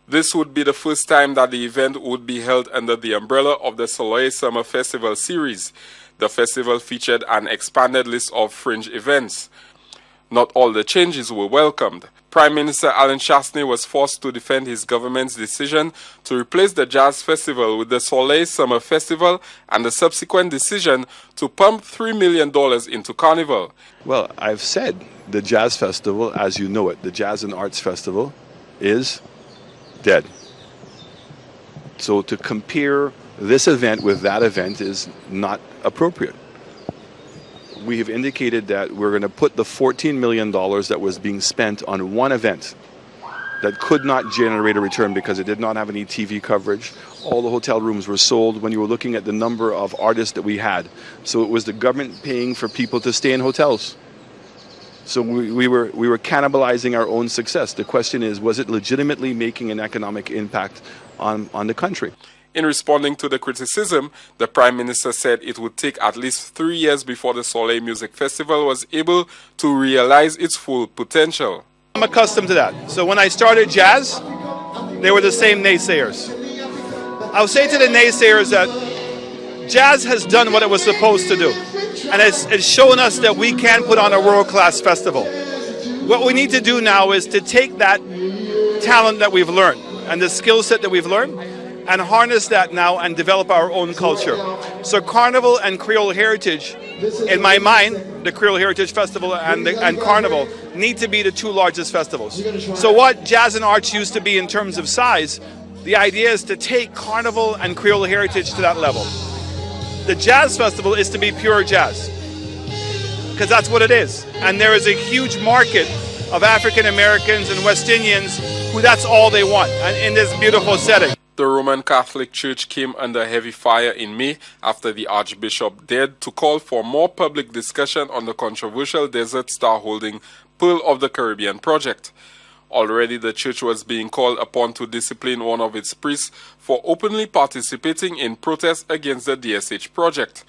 [SPEAKER 4] This would be the first time that the event would be held under the umbrella of the Soleil Summer Festival series. The festival featured an expanded list of fringe events. Not all the changes were welcomed. Prime Minister Alan Chesney was forced to defend his government's decision to replace the Jazz Festival with the Soleil Summer Festival and the subsequent decision to pump $3 million into Carnival.
[SPEAKER 8] Well, I've said the Jazz Festival, as you know it, the Jazz and Arts Festival, is dead. So to compare this event with that event is not appropriate. We have indicated that we're going to put the $14 million that was being spent on one event that could not generate a return because it did not have any TV coverage. All the hotel rooms were sold when you were looking at the number of artists that we had. So it was the government paying for people to stay in hotels. So we were cannibalizing our own success. The question is, was it legitimately making an economic impact on the country?
[SPEAKER 4] In responding to the criticism, the Prime Minister said it would take at least 3 years before the Soleil Music Festival was able to realize its full potential.
[SPEAKER 18] I'm accustomed to that. So when I started jazz, they were the same naysayers. I'll say to the naysayers that jazz has done what it was supposed to do. And it's shown us that we can put on a world-class festival. What we need to do now is to take that talent that we've learned and the skill set that we've learned and harness that now and develop our own culture. So Carnival and Creole Heritage, in my mind, the Creole Heritage Festival and Carnival need to be the two largest festivals. So what Jazz and Arts used to be in terms of size, the idea is to take Carnival and Creole Heritage to that level. The Jazz Festival is to be pure jazz, because that's what it is. And there is a huge market of African Americans and West Indians who that's all they want, and in this beautiful setting.
[SPEAKER 4] The Roman Catholic Church came under heavy fire in May after the Archbishop dared to call for more public discussion on the controversial Desert Star Holding Pearl of the Caribbean project. Already the church was being called upon to discipline one of its priests for openly participating in protests against the DSH project.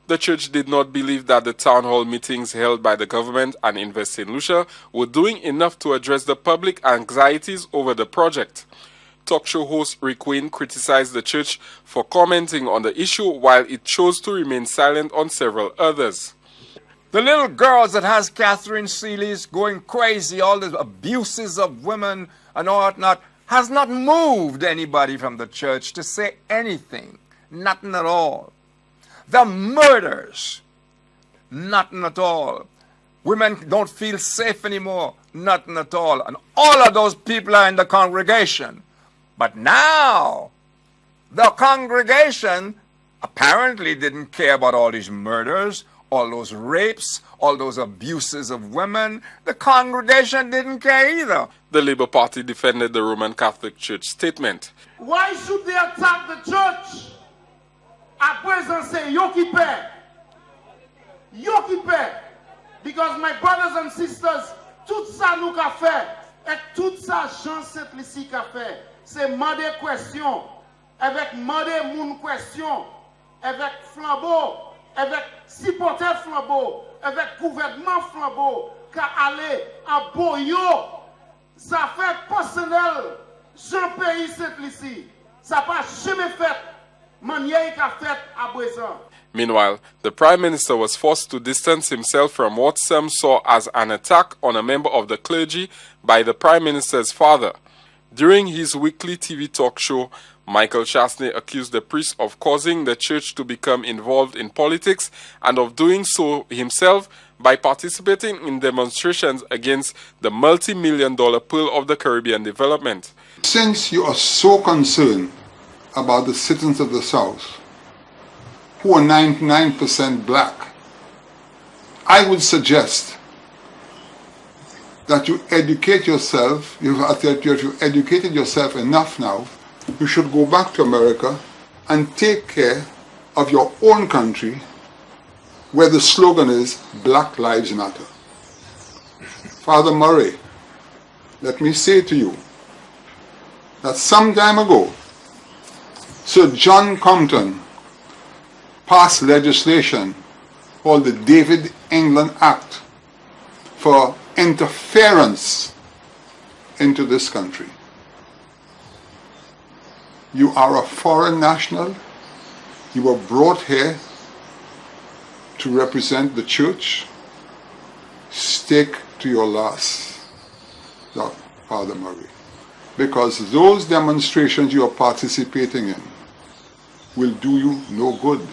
[SPEAKER 4] The church did not believe that the town hall meetings held by the government and Invest Saint Lucia were doing enough to address the public anxieties over the project. Talk show host Rick Wayne criticized the church for commenting on the issue while it chose to remain silent on several others.
[SPEAKER 19] The little girls that has Catherine Seeley's going crazy, all the abuses of women and all that not, has not moved anybody from the church to say anything. Nothing at all. The murders, nothing at all. Women don't feel safe anymore, nothing at all. And all of those people are in the congregation. But now, the congregation apparently didn't care about all these murders, all those rapes, all those abuses of women. The congregation didn't care either.
[SPEAKER 4] The Labour Party defended the Roman Catholic Church statement.
[SPEAKER 20] Why should they attack the church? À présent, c'est yo qui paie. Yo qui paie. Because my brothers and sisters, tout ça nous qu'a fait, et tout ça Jean Saint Lucia qu'a fait, c'est demander question, avec demander moun question, avec flambeau, avec supporter flambeau, avec gouvernement flambeau, qu'a aller en boyo. Ça fait personnel, Jean Pays Saint Lucia. Ça pas jamais fait.
[SPEAKER 4] Meanwhile, the Prime Minister was forced to distance himself from what some saw as an attack on a member of the clergy by the Prime Minister's father. During his weekly TV talk show, Michael Chesney accused the priest of causing the church to become involved in politics and of doing so himself by participating in demonstrations against the multi-million-dollar Pearl of the Caribbean development.
[SPEAKER 21] Since you are so concerned about the citizens of the South, who are 99% black, I would suggest that you educate yourself. You've educated yourself enough now. You should go back to America and take care of your own country, where the slogan is Black Lives Matter. Father Murray, let me say to you that some time ago, Sir John Compton passed legislation called the David England Act for interference into this country. You are a foreign national. You were brought here to represent the church. Stick to your last, Father Murray, because those demonstrations you are participating in will do you no good,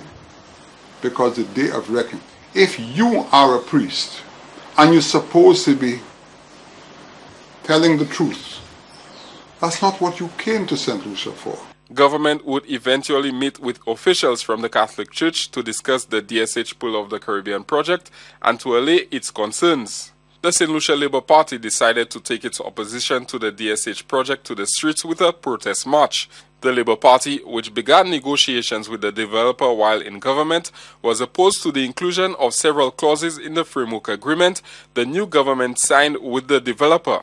[SPEAKER 21] because the day of reckoning. If you are a priest and you're supposed to be telling the truth, that's not what you came to Saint Lucia for.
[SPEAKER 4] Government would eventually meet with officials from the Catholic Church to discuss the DSH Pearl of the Caribbean project and to allay its concerns. The Saint Lucia Labour Party decided to take its opposition to the DSH project to the streets with a protest march. The Labour Party, which began negotiations with the developer while in government, was opposed to the inclusion of several clauses in the framework agreement the new government signed with the developer.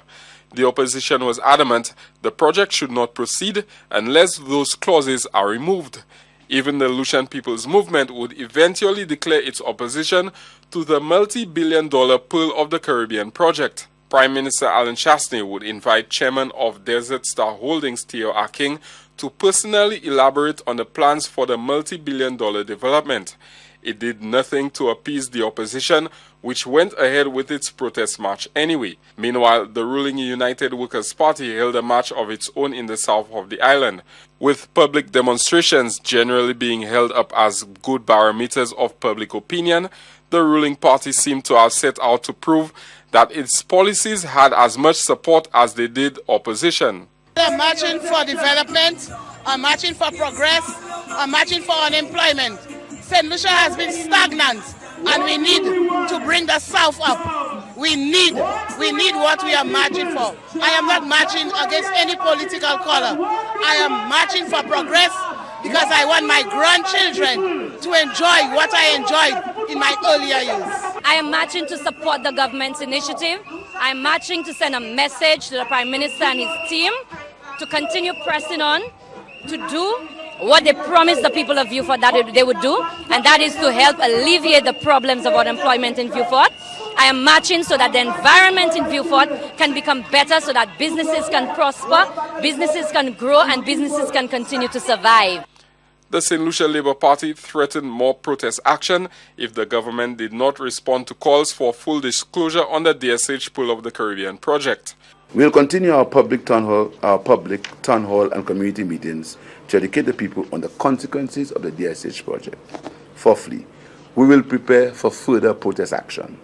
[SPEAKER 4] The opposition was adamant the project should not proceed unless those clauses are removed. Even the Lucian People's Movement would eventually declare its opposition to the multi-billion-dollar Pearl of the Caribbean project. Prime Minister Alan Chesney would invite Chairman of Desert Star Holdings Theo Aking to personally elaborate on the plans for the multi-billion-dollar development. It did nothing to appease the opposition, which went ahead with its protest march anyway. Meanwhile, the ruling United Workers' Party held a march of its own in the south of the island, with public demonstrations generally being held up as good barometers of public opinion. The ruling party seemed to have set out to prove that its policies had as much support as they did opposition.
[SPEAKER 22] They're marching for development, are marching for progress, are marching for unemployment. Saint Lucia has been stagnant, and we need to bring the South up. We need what we are marching for. I am not marching against any political color. I am marching for progress because I want my grandchildren to enjoy what I enjoyed in my earlier years.
[SPEAKER 2] I am marching to support the government's initiative. I am marching to send a message to the Prime Minister and his team to continue pressing on to do what they promised the people of Beaufort that they would do, and that is to help alleviate the problems of unemployment in Beaufort. I am marching so that the environment in Beaufort can become better, so that businesses can prosper, businesses can grow, and businesses can continue to survive.
[SPEAKER 4] The Saint Lucia Labour Party threatened more protest action if the government did not respond to calls for full disclosure on the DSH Pearl of the Caribbean project.
[SPEAKER 10] We'll continue our public town hall and community meetings to educate the people on the consequences of the DSH project. Fourthly, we will prepare for further protest action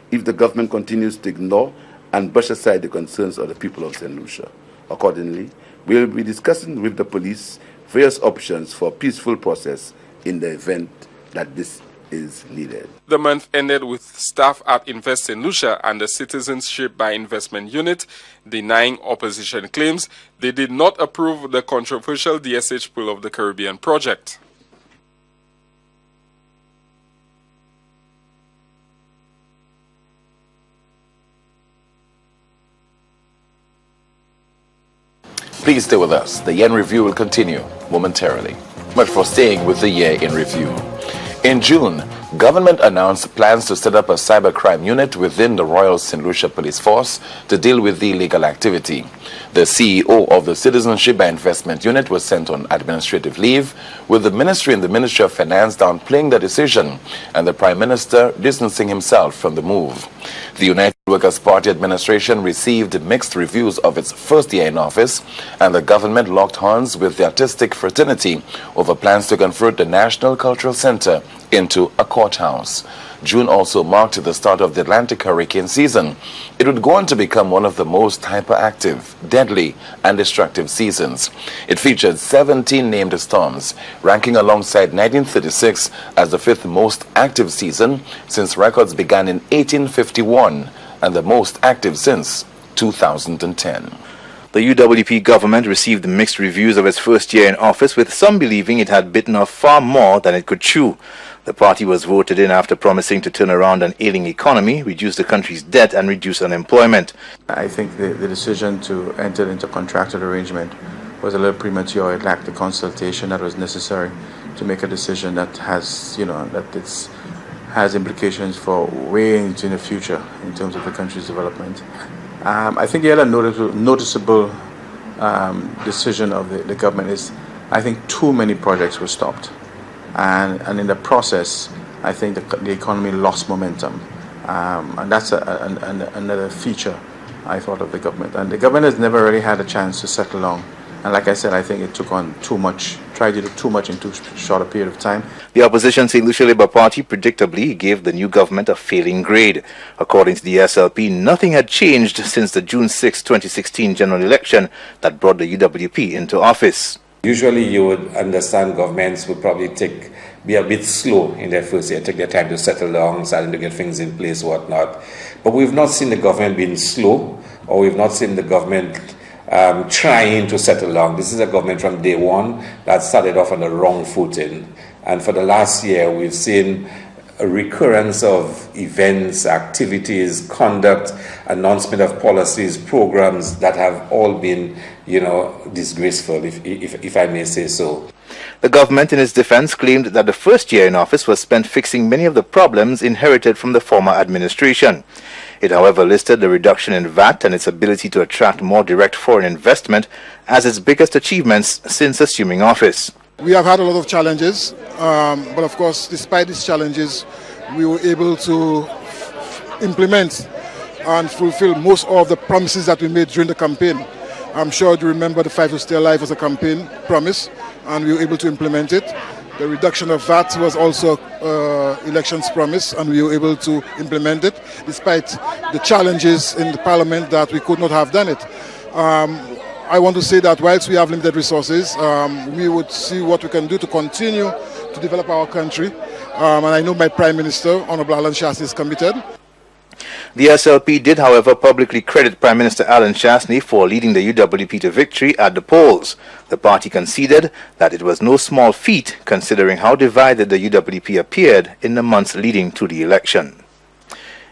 [SPEAKER 10] if the government continues to ignore and brush aside the concerns of the people of Saint Lucia. Accordingly, we will be discussing with the police various options for a peaceful process in the event that this is needed.
[SPEAKER 4] The month ended with staff at Invest Saint Lucia and the Citizenship by Investment Unit denying opposition claims they did not approve the controversial DSH Pearl of the Caribbean project.
[SPEAKER 1] Please stay with us. The year in review will continue momentarily. Much for staying with the year in review. In June, government announced plans to set up a cybercrime unit within the Royal Saint Lucia Police Force to deal with the illegal activity. The CEO of the Citizenship by Investment Unit was sent on administrative leave, with the Ministry and the Ministry of Finance downplaying the decision and the Prime Minister distancing himself from the move. The United Workers' Party administration received mixed reviews of its first year in office, and the government locked horns with the artistic fraternity over plans to convert the National Cultural Center into a courthouse. June also marked the start of the Atlantic hurricane season. It would go on to become one of the most hyperactive, deadly, and destructive seasons. It featured 17 named storms, ranking alongside 1936 as the fifth most active season since records began in 1851 and the most active since 2010.
[SPEAKER 6] The UWP government received mixed reviews of its first year in office, with some believing it had bitten off far more than it could chew. The party was voted in after promising to turn around an ailing economy, reduce the country's debt, and reduce unemployment.
[SPEAKER 3] I think the decision to enter into a contractual arrangement was a little premature. It lacked the consultation that was necessary to make a decision that has, has implications for way into the future in terms of the country's development. I think the other noticeable decision of the government is, I think too many projects were stopped. And in the process, I think the economy lost momentum. And that's another feature, I thought, of the government. And the government has never really had a chance to settle down. And like I said, I think it took on too much, tried to do too much in too short a period of time.
[SPEAKER 6] The opposition Saint Lucia Labour Party predictably gave the new government a failing grade. According to the SLP, nothing had changed since the June 6, 2016 general election that brought the UWP into office.
[SPEAKER 23] Usually you would understand governments would probably be a bit slow in their first year, take their time to settle down, starting to get things in place, whatnot. But we've not seen the government being slow, or we've not seen the government trying to settle down. This is a government from day one that started off on the wrong footing. And for the last year, we've seen a recurrence of events, activities, conduct, announcement of policies, programs that have all been, disgraceful, if I may say so.
[SPEAKER 6] The government, in its defense, claimed that the first year in office was spent fixing many of the problems inherited from the former administration. It, however, listed the reduction in VAT and its ability to attract more direct foreign investment as its biggest achievements since assuming office.
[SPEAKER 24] We have had a lot of challenges, but of course, despite these challenges, we were able to implement and fulfill most of the promises that we made during the campaign. I'm sure you remember the 5 to Stay Alive as a campaign promise, and we were able to implement it. The reduction of VAT was also elections promise, and we were able to implement it, despite the challenges in the parliament that we could not have done it. I want to say that whilst we have limited resources, we would see what we can do to continue to develop our country. And I know my Prime Minister, Honorable Alan Chesney, is committed.
[SPEAKER 6] The SLP did, however, publicly credit Prime Minister Alan Chesney for leading the UWP to victory at the polls. The party conceded that it was no small feat considering how divided the UWP appeared in the months leading to the election.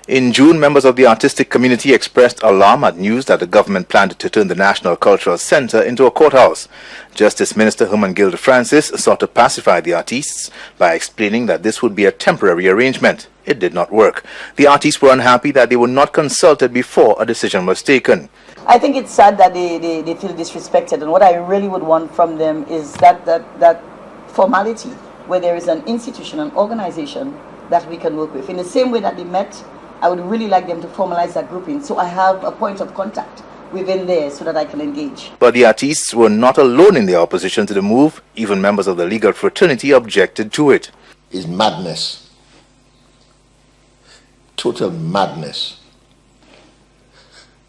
[SPEAKER 6] In June, members of the artistic community expressed alarm at news that the government planned to turn the National Cultural Centre into a courthouse. Justice Minister Herman Francis sought to pacify the artists by explaining that this would be a temporary arrangement. It did not work. The artists were unhappy that they were not consulted before a decision was taken.
[SPEAKER 5] I think it's sad that they feel disrespected, and what I really would want from them is that formality where there is an institution, an organization that we can work with. In the same way that they met, I would really like them to formalize that grouping so I have a point of contact within there so that I can engage.
[SPEAKER 6] But the artists were not alone in their opposition to the move. Even members of the legal fraternity objected to it.
[SPEAKER 7] It's madness. Total madness.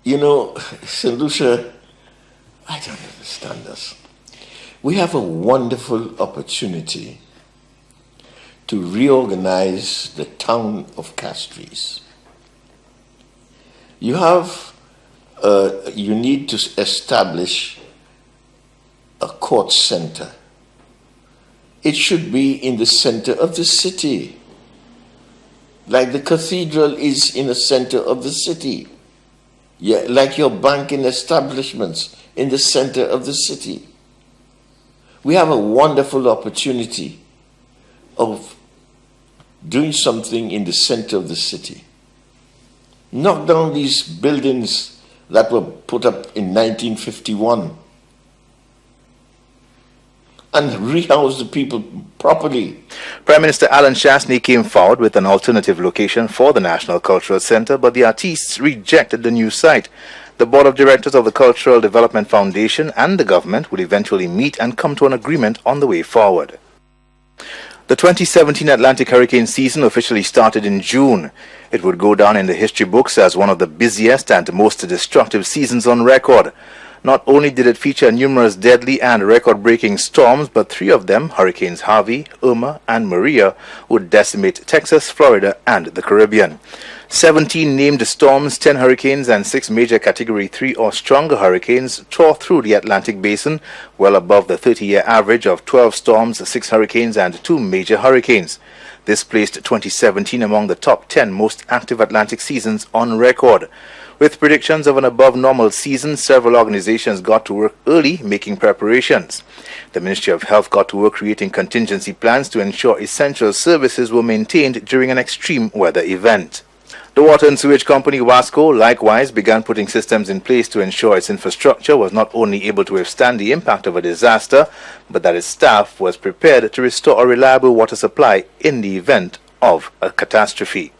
[SPEAKER 7] You know, Saint Lucia, I don't understand this. We have a wonderful opportunity to reorganize the town of Castries. You need to establish a court center. It should be in the center of the city, like the cathedral is in the center of the city. Yeah, like your banking establishments in the center of the city. We have a wonderful opportunity of doing something in the center of the city. Knock down these buildings that were put up in 1951 and rehouse the people properly.
[SPEAKER 6] Prime Minister Alan Chesney came forward with an alternative location for the National Cultural Centre, but the artists rejected the new site. The Board of Directors of the Cultural Development Foundation and the government would eventually meet and come to an agreement on the way forward. The 2017 Atlantic hurricane season officially started in June. It would go down in the history books as one of the busiest and most destructive seasons on record. Not only did it feature numerous deadly and record-breaking storms, but three of them, Hurricanes Harvey, Irma, and Maria, would decimate Texas, Florida, and the Caribbean. 17 named storms, 10 hurricanes, and 6 major Category 3 or stronger hurricanes tore through the Atlantic basin, well above the 30-year average of 12 storms, 6 hurricanes, and 2 major hurricanes. This placed 2017 among the top 10 most active Atlantic seasons on record. With predictions of an above-normal season, several organizations got to work early making preparations. The Ministry of Health got to work creating contingency plans to ensure essential services were maintained during an extreme weather event. The water and sewage company Wasco likewise began putting systems in place to ensure its infrastructure was not only able to withstand the impact of a disaster, but that its staff was prepared to restore a reliable water supply in the event of a catastrophe.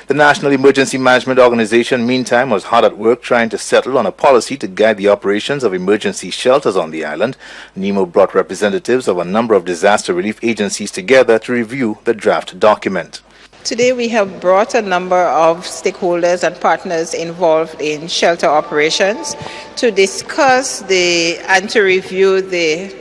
[SPEAKER 6] The National Emergency Management Organization, meantime, was hard at work trying to settle on a policy to guide the operations of emergency shelters on the island. NEMO brought representatives of a number of disaster relief agencies together to review the draft document.
[SPEAKER 12] Today we have brought a number of stakeholders and partners involved in shelter operations to discuss and to review the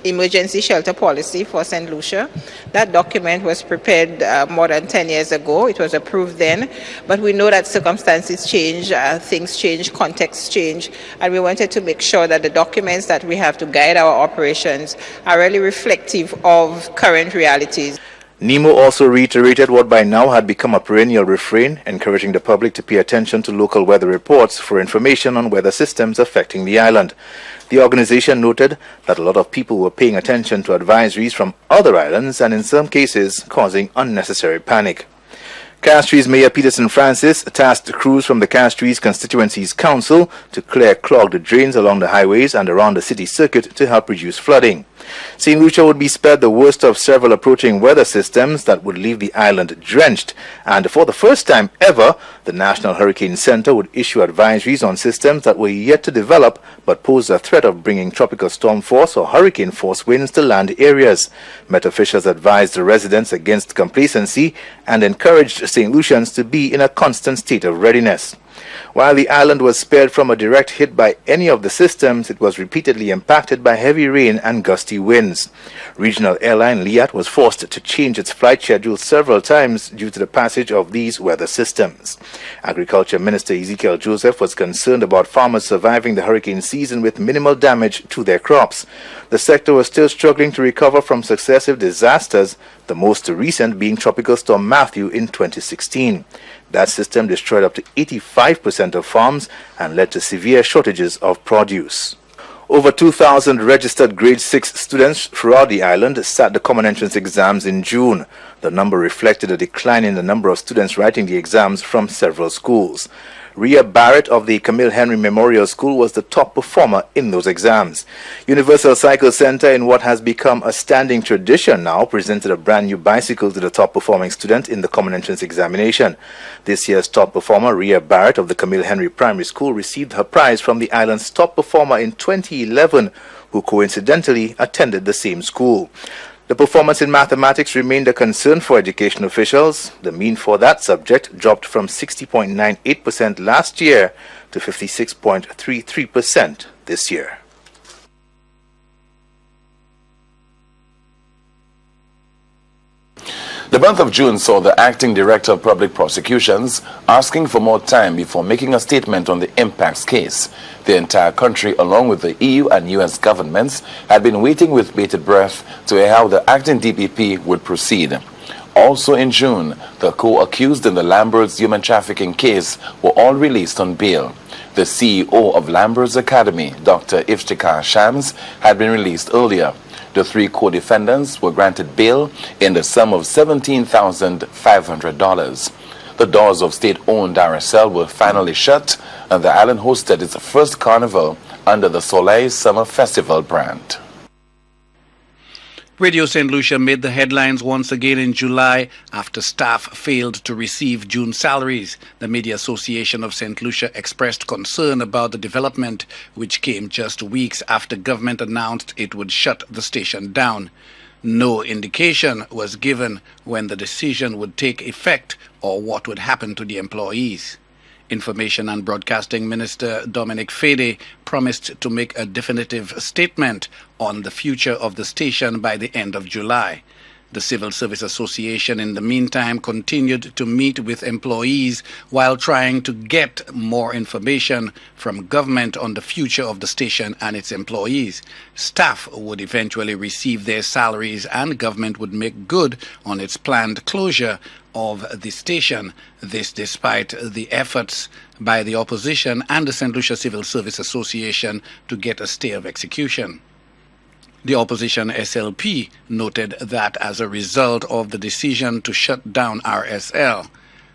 [SPEAKER 12] emergency shelter policy for Saint Lucia. That document was prepared more than 10 years ago. It was approved then, but we know that circumstances change, things change, contexts change, and we wanted to make sure that the documents that we have to guide our operations are really reflective of current realities.
[SPEAKER 6] NEMO also reiterated what by now had become a perennial refrain, encouraging the public to pay attention to local weather reports for information on weather systems affecting the island. The organization noted that a lot of people were paying attention to advisories from other islands and in some cases causing unnecessary panic. Castries Mayor Peterson Francis tasked crews from the Castries Constituencies Council to clear clogged drains along the highways and around the city circuit to help reduce flooding. Saint Lucia would be spared the worst of several approaching weather systems that would leave the island drenched, and for the first time ever, the National Hurricane Center would issue advisories on systems that were yet to develop but pose a threat of bringing tropical storm force or hurricane force winds to land areas. Met officials advised the residents against complacency and encouraged St. Lucians to be in a constant state of readiness. While the island was spared from a direct hit by any of the systems, it was repeatedly impacted by heavy rain and gusty winds. Regional airline Liat was forced to change its flight schedule several times due to the passage of these weather systems. Agriculture Minister Ezekiel Joseph was concerned about farmers surviving the hurricane season with minimal damage to their crops. The sector was still struggling to recover from successive disasters, the most recent being Tropical Storm Matthew in 2016. That system destroyed up to 85% of farms and led to severe shortages of produce. Over 2,000 registered grade 6 students throughout the island sat the common entrance exams in June. The number reflected a decline in the number of students writing the exams from several schools. Rhea Barrett of the Camille Henry Memorial School was the top performer in those exams. Universal Cycle Center, in what has become a standing tradition now, presented a brand new bicycle to the top performing student in the common entrance examination. This year's top performer, Rhea Barrett of the Camille Henry Primary School, received her prize from the island's top performer in 2011, who coincidentally attended the same school. The performance in mathematics remained a concern for education officials. The mean for that subject dropped from 60.98% last year to 56.33% this year.
[SPEAKER 1] The month of June saw the Acting Director of Public Prosecutions asking for more time before making a statement on the impacts case. The entire country, along with the EU and US governments, had been waiting with bated breath to hear how the acting DPP would proceed. Also in June, the co-accused in the Lambert's human trafficking case were all released on bail. The CEO of Lambert's Academy, Dr. Iftikhar Shams, had been released earlier. The three co-defendants were granted bail in the sum of $17,500. The doors of state-owned RSL were finally shut, and the island hosted its first carnival under the Soleil Summer Festival brand.
[SPEAKER 9] Radio Saint Lucia made the headlines once again in July after staff failed to receive June salaries. The Media Association of Saint Lucia expressed concern about the development, which came just weeks after government announced it would shut the station down. No indication was given when the decision would take effect or what would happen to the employees. Information and Broadcasting Minister Dominic Fede promised to make a definitive statement on the future of the station by the end of July. The Civil Service Association, in the meantime, continued to meet with employees while trying to get more information from government on the future of the station and its employees. Staff would eventually receive their salaries and government would make good on its planned closure of the station. This despite the efforts by the opposition and the Saint Lucia Civil Service Association to get a stay of execution. The opposition SLP noted that as a result of the decision to shut down RSL,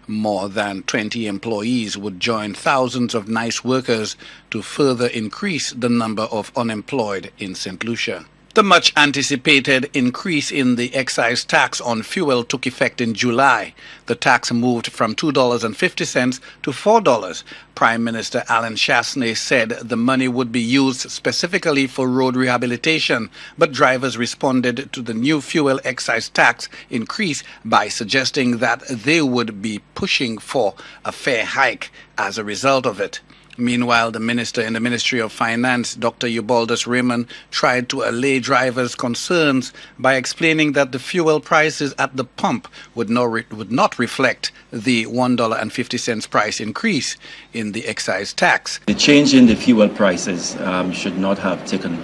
[SPEAKER 9] more than 20 employees would join thousands of NICE workers to further increase the number of unemployed in Saint Lucia. The much-anticipated increase in the excise tax on fuel took effect in July. The tax moved from $2.50 to $4. Prime Minister Chesney said the money would be used specifically for road rehabilitation, but drivers responded to the new fuel excise tax increase by suggesting that they would be pushing for a fare hike as a result of it. Meanwhile, the minister in the Ministry of Finance, Dr. Eubaldus Raymond, tried to allay drivers' concerns by explaining that the fuel prices at the pump would not reflect the $1.50 price increase in the excise tax.
[SPEAKER 13] The change in the fuel prices should not have taken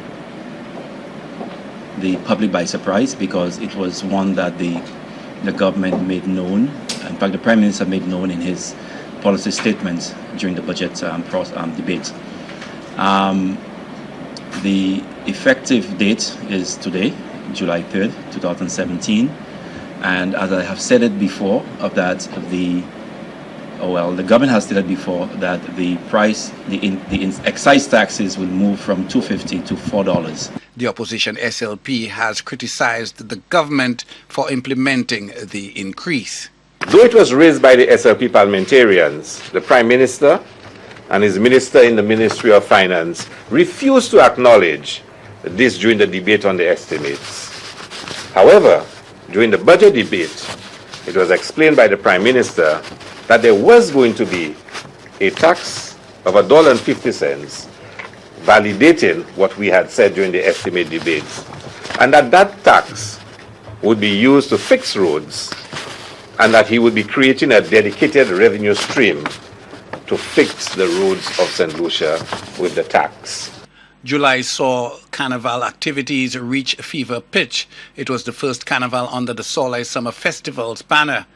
[SPEAKER 13] the public by surprise, because it was one that the government made known. In fact, the Prime Minister made known in his policy statements during the budget debate. The effective date is today, July 3rd, 2017. And as I have said it before, the government has stated before that the price, the excise taxes will move from $2.50 to $4.
[SPEAKER 9] The opposition SLP has criticized the government for implementing the increase.
[SPEAKER 23] Though it was raised by the SLP parliamentarians, the Prime Minister and his minister in the Ministry of Finance refused to acknowledge this during the debate on the estimates. However, during the budget debate, it was explained by the Prime Minister that there was going to be a tax of $1.50, validating what we had said during the estimate debates, and that tax would be used to fix roads, and that he would be creating a dedicated revenue stream to fix the roads of Saint Lucia with the tax.
[SPEAKER 9] July saw carnival activities reach fever pitch. It was the first carnival under the Soleil Summer Festival's banner.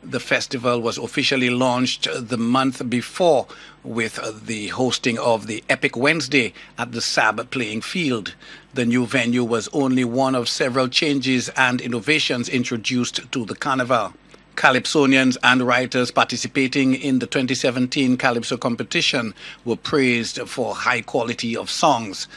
[SPEAKER 9] The festival was officially launched the month before with the hosting of the Epic Wednesday at the SAB playing field. The new venue was only one of several changes and innovations introduced to the carnival. Calypsonians and writers participating in the 2017 Calypso competition were praised for high quality of songs.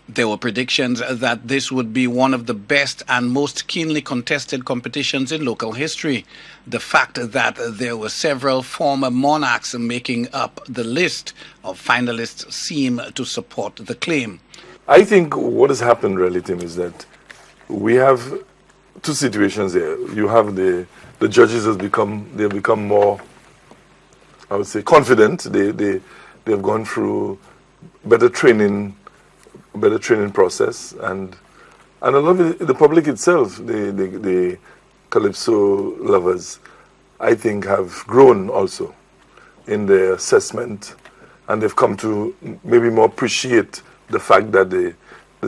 [SPEAKER 9] There were predictions that this would be one of the best and most keenly contested competitions in local history. The fact that there were several former monarchs making up the list of finalists seem to support the claim.
[SPEAKER 11] I think what has happened, really, Tim, is that we have two situations here. You have the judges they've become more, I would say, confident. They've gone through better training process, and a lot of the public itself, the Calypso lovers, I think, have grown also in their assessment, and they've come to maybe more appreciate the fact that the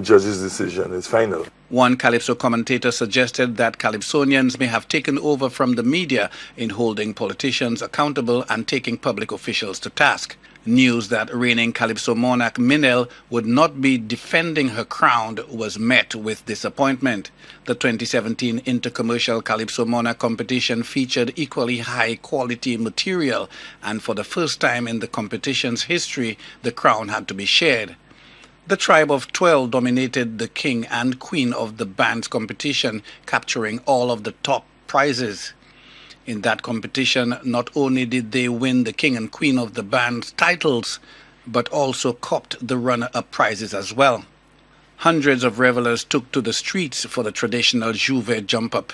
[SPEAKER 11] judge's decision is final.
[SPEAKER 9] One Calypso commentator suggested that Calypsonians may have taken over from the media in holding politicians accountable and taking public officials to task. News that reigning Calypso monarch Minel would not be defending her crown was met with disappointment. The 2017 Intercommercial Calypso Monarch competition featured equally high-quality material, and for the first time in the competition's history, the crown had to be shared. The tribe of 12 dominated the king and queen of the band's competition, capturing all of the top prizes. In that competition, not only did they win the king and queen of the band's titles, but also copped the runner-up prizes as well. Hundreds of revelers took to the streets for the traditional Juve jump-up.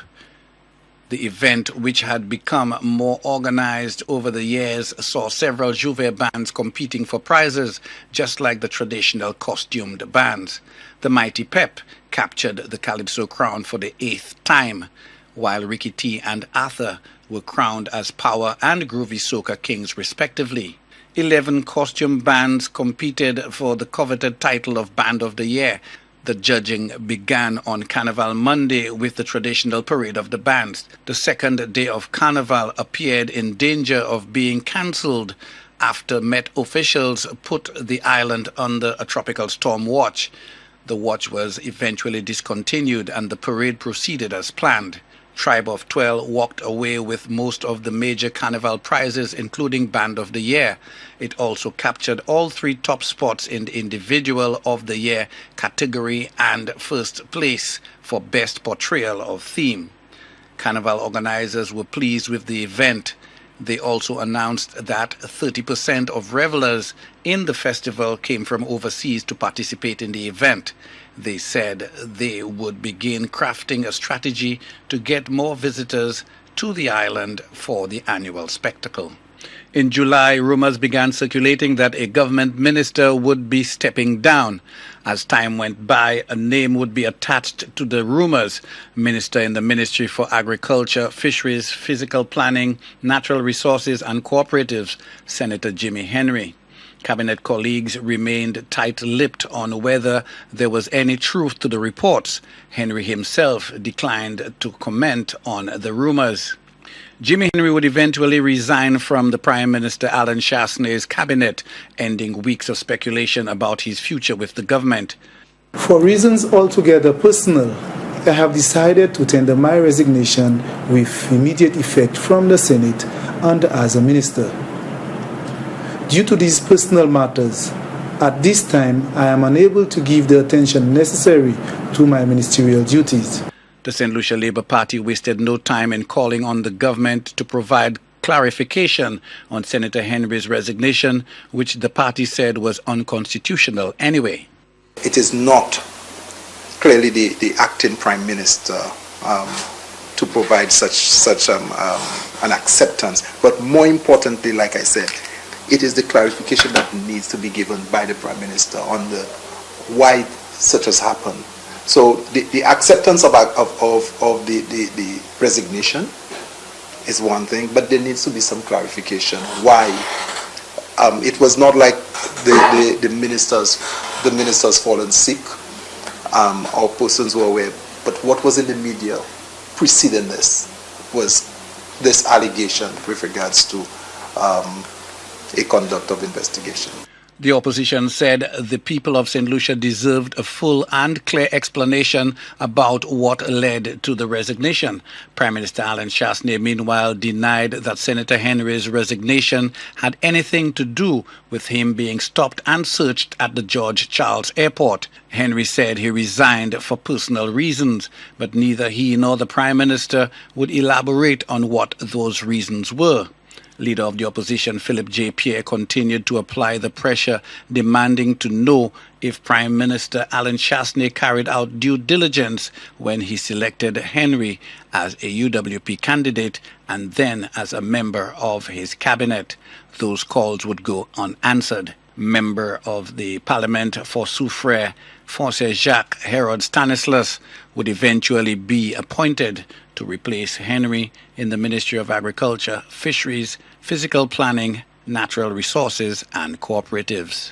[SPEAKER 9] The event, which had become more organized over the years, saw several Juve bands competing for prizes, just like the traditional costumed bands. The Mighty Pep captured the Calypso crown for the 8th time, while Ricky T and Arthur were crowned as Power and Groovy Soca Kings respectively. 11 costume bands competed for the coveted title of Band of the Year. The judging began on Carnival Monday with the traditional parade of the bands. The second day of Carnival appeared in danger of being cancelled after Met officials put the island under a tropical storm watch. The watch was eventually discontinued and the parade proceeded as planned. Tribe of 12 walked away with most of the major carnival prizes, including Band of the Year. It also captured all 3 top spots in the Individual of the Year category and first place for Best Portrayal of Theme. Carnival organizers were pleased with the event. They also announced that 30% of revelers in the festival came from overseas to participate in the event. They said they would begin crafting a strategy to get more visitors to the island for the annual spectacle. In July, rumors began circulating that a government minister would be stepping down. As time went by, a name would be attached to the rumors. Minister in the Ministry for Agriculture, Fisheries, Physical Planning, Natural Resources and Cooperatives, Senator Jimmy Henry. Cabinet colleagues remained tight-lipped on whether there was any truth to the reports. Henry himself declined to comment on the rumors. Jimmy Henry would eventually resign from the Prime Minister Alan Chesney's cabinet, ending weeks of speculation about his future with the government.
[SPEAKER 14] For reasons altogether personal, I have decided to tender my resignation with immediate effect from the Senate and as a minister. Due to these personal matters, at this time I am unable to give the attention necessary to my ministerial duties.
[SPEAKER 9] The Saint Lucia Labour Party wasted no time in calling on the government to provide clarification on Senator Henry's resignation, which the party said was unconstitutional anyway.
[SPEAKER 15] It is not clearly the acting Prime Minister to provide such an acceptance, but more importantly, like I said, it is the clarification that needs to be given by the Prime Minister on the why such has happened. So the acceptance of the resignation is one thing, but there needs to be some clarification why. It was not like the ministers fallen sick or persons who were aware, but what was in the media preceding this was this allegation with regards to a conduct of investigation.
[SPEAKER 9] The opposition said the people of Saint Lucia deserved a full and clear explanation about what led to the resignation. Prime Minister Alan Chesney, meanwhile, denied that Senator Henry's resignation had anything to do with him being stopped and searched at the George Charles Airport. Henry said he resigned for personal reasons, but neither he nor the Prime Minister would elaborate on what those reasons were. Leader of the opposition, Philip J. Pierre, continued to apply the pressure, demanding to know if Prime Minister Alan Chesney carried out due diligence when he selected Henry as a UWP candidate and then as a member of his cabinet. Those calls would go unanswered. Member of the Parliament for Soufrière, Forcer Jacques Herod Stanislas, would eventually be appointed to replace Henry in the Ministry of Agriculture, Fisheries, Physical Planning, Natural Resources and Cooperatives.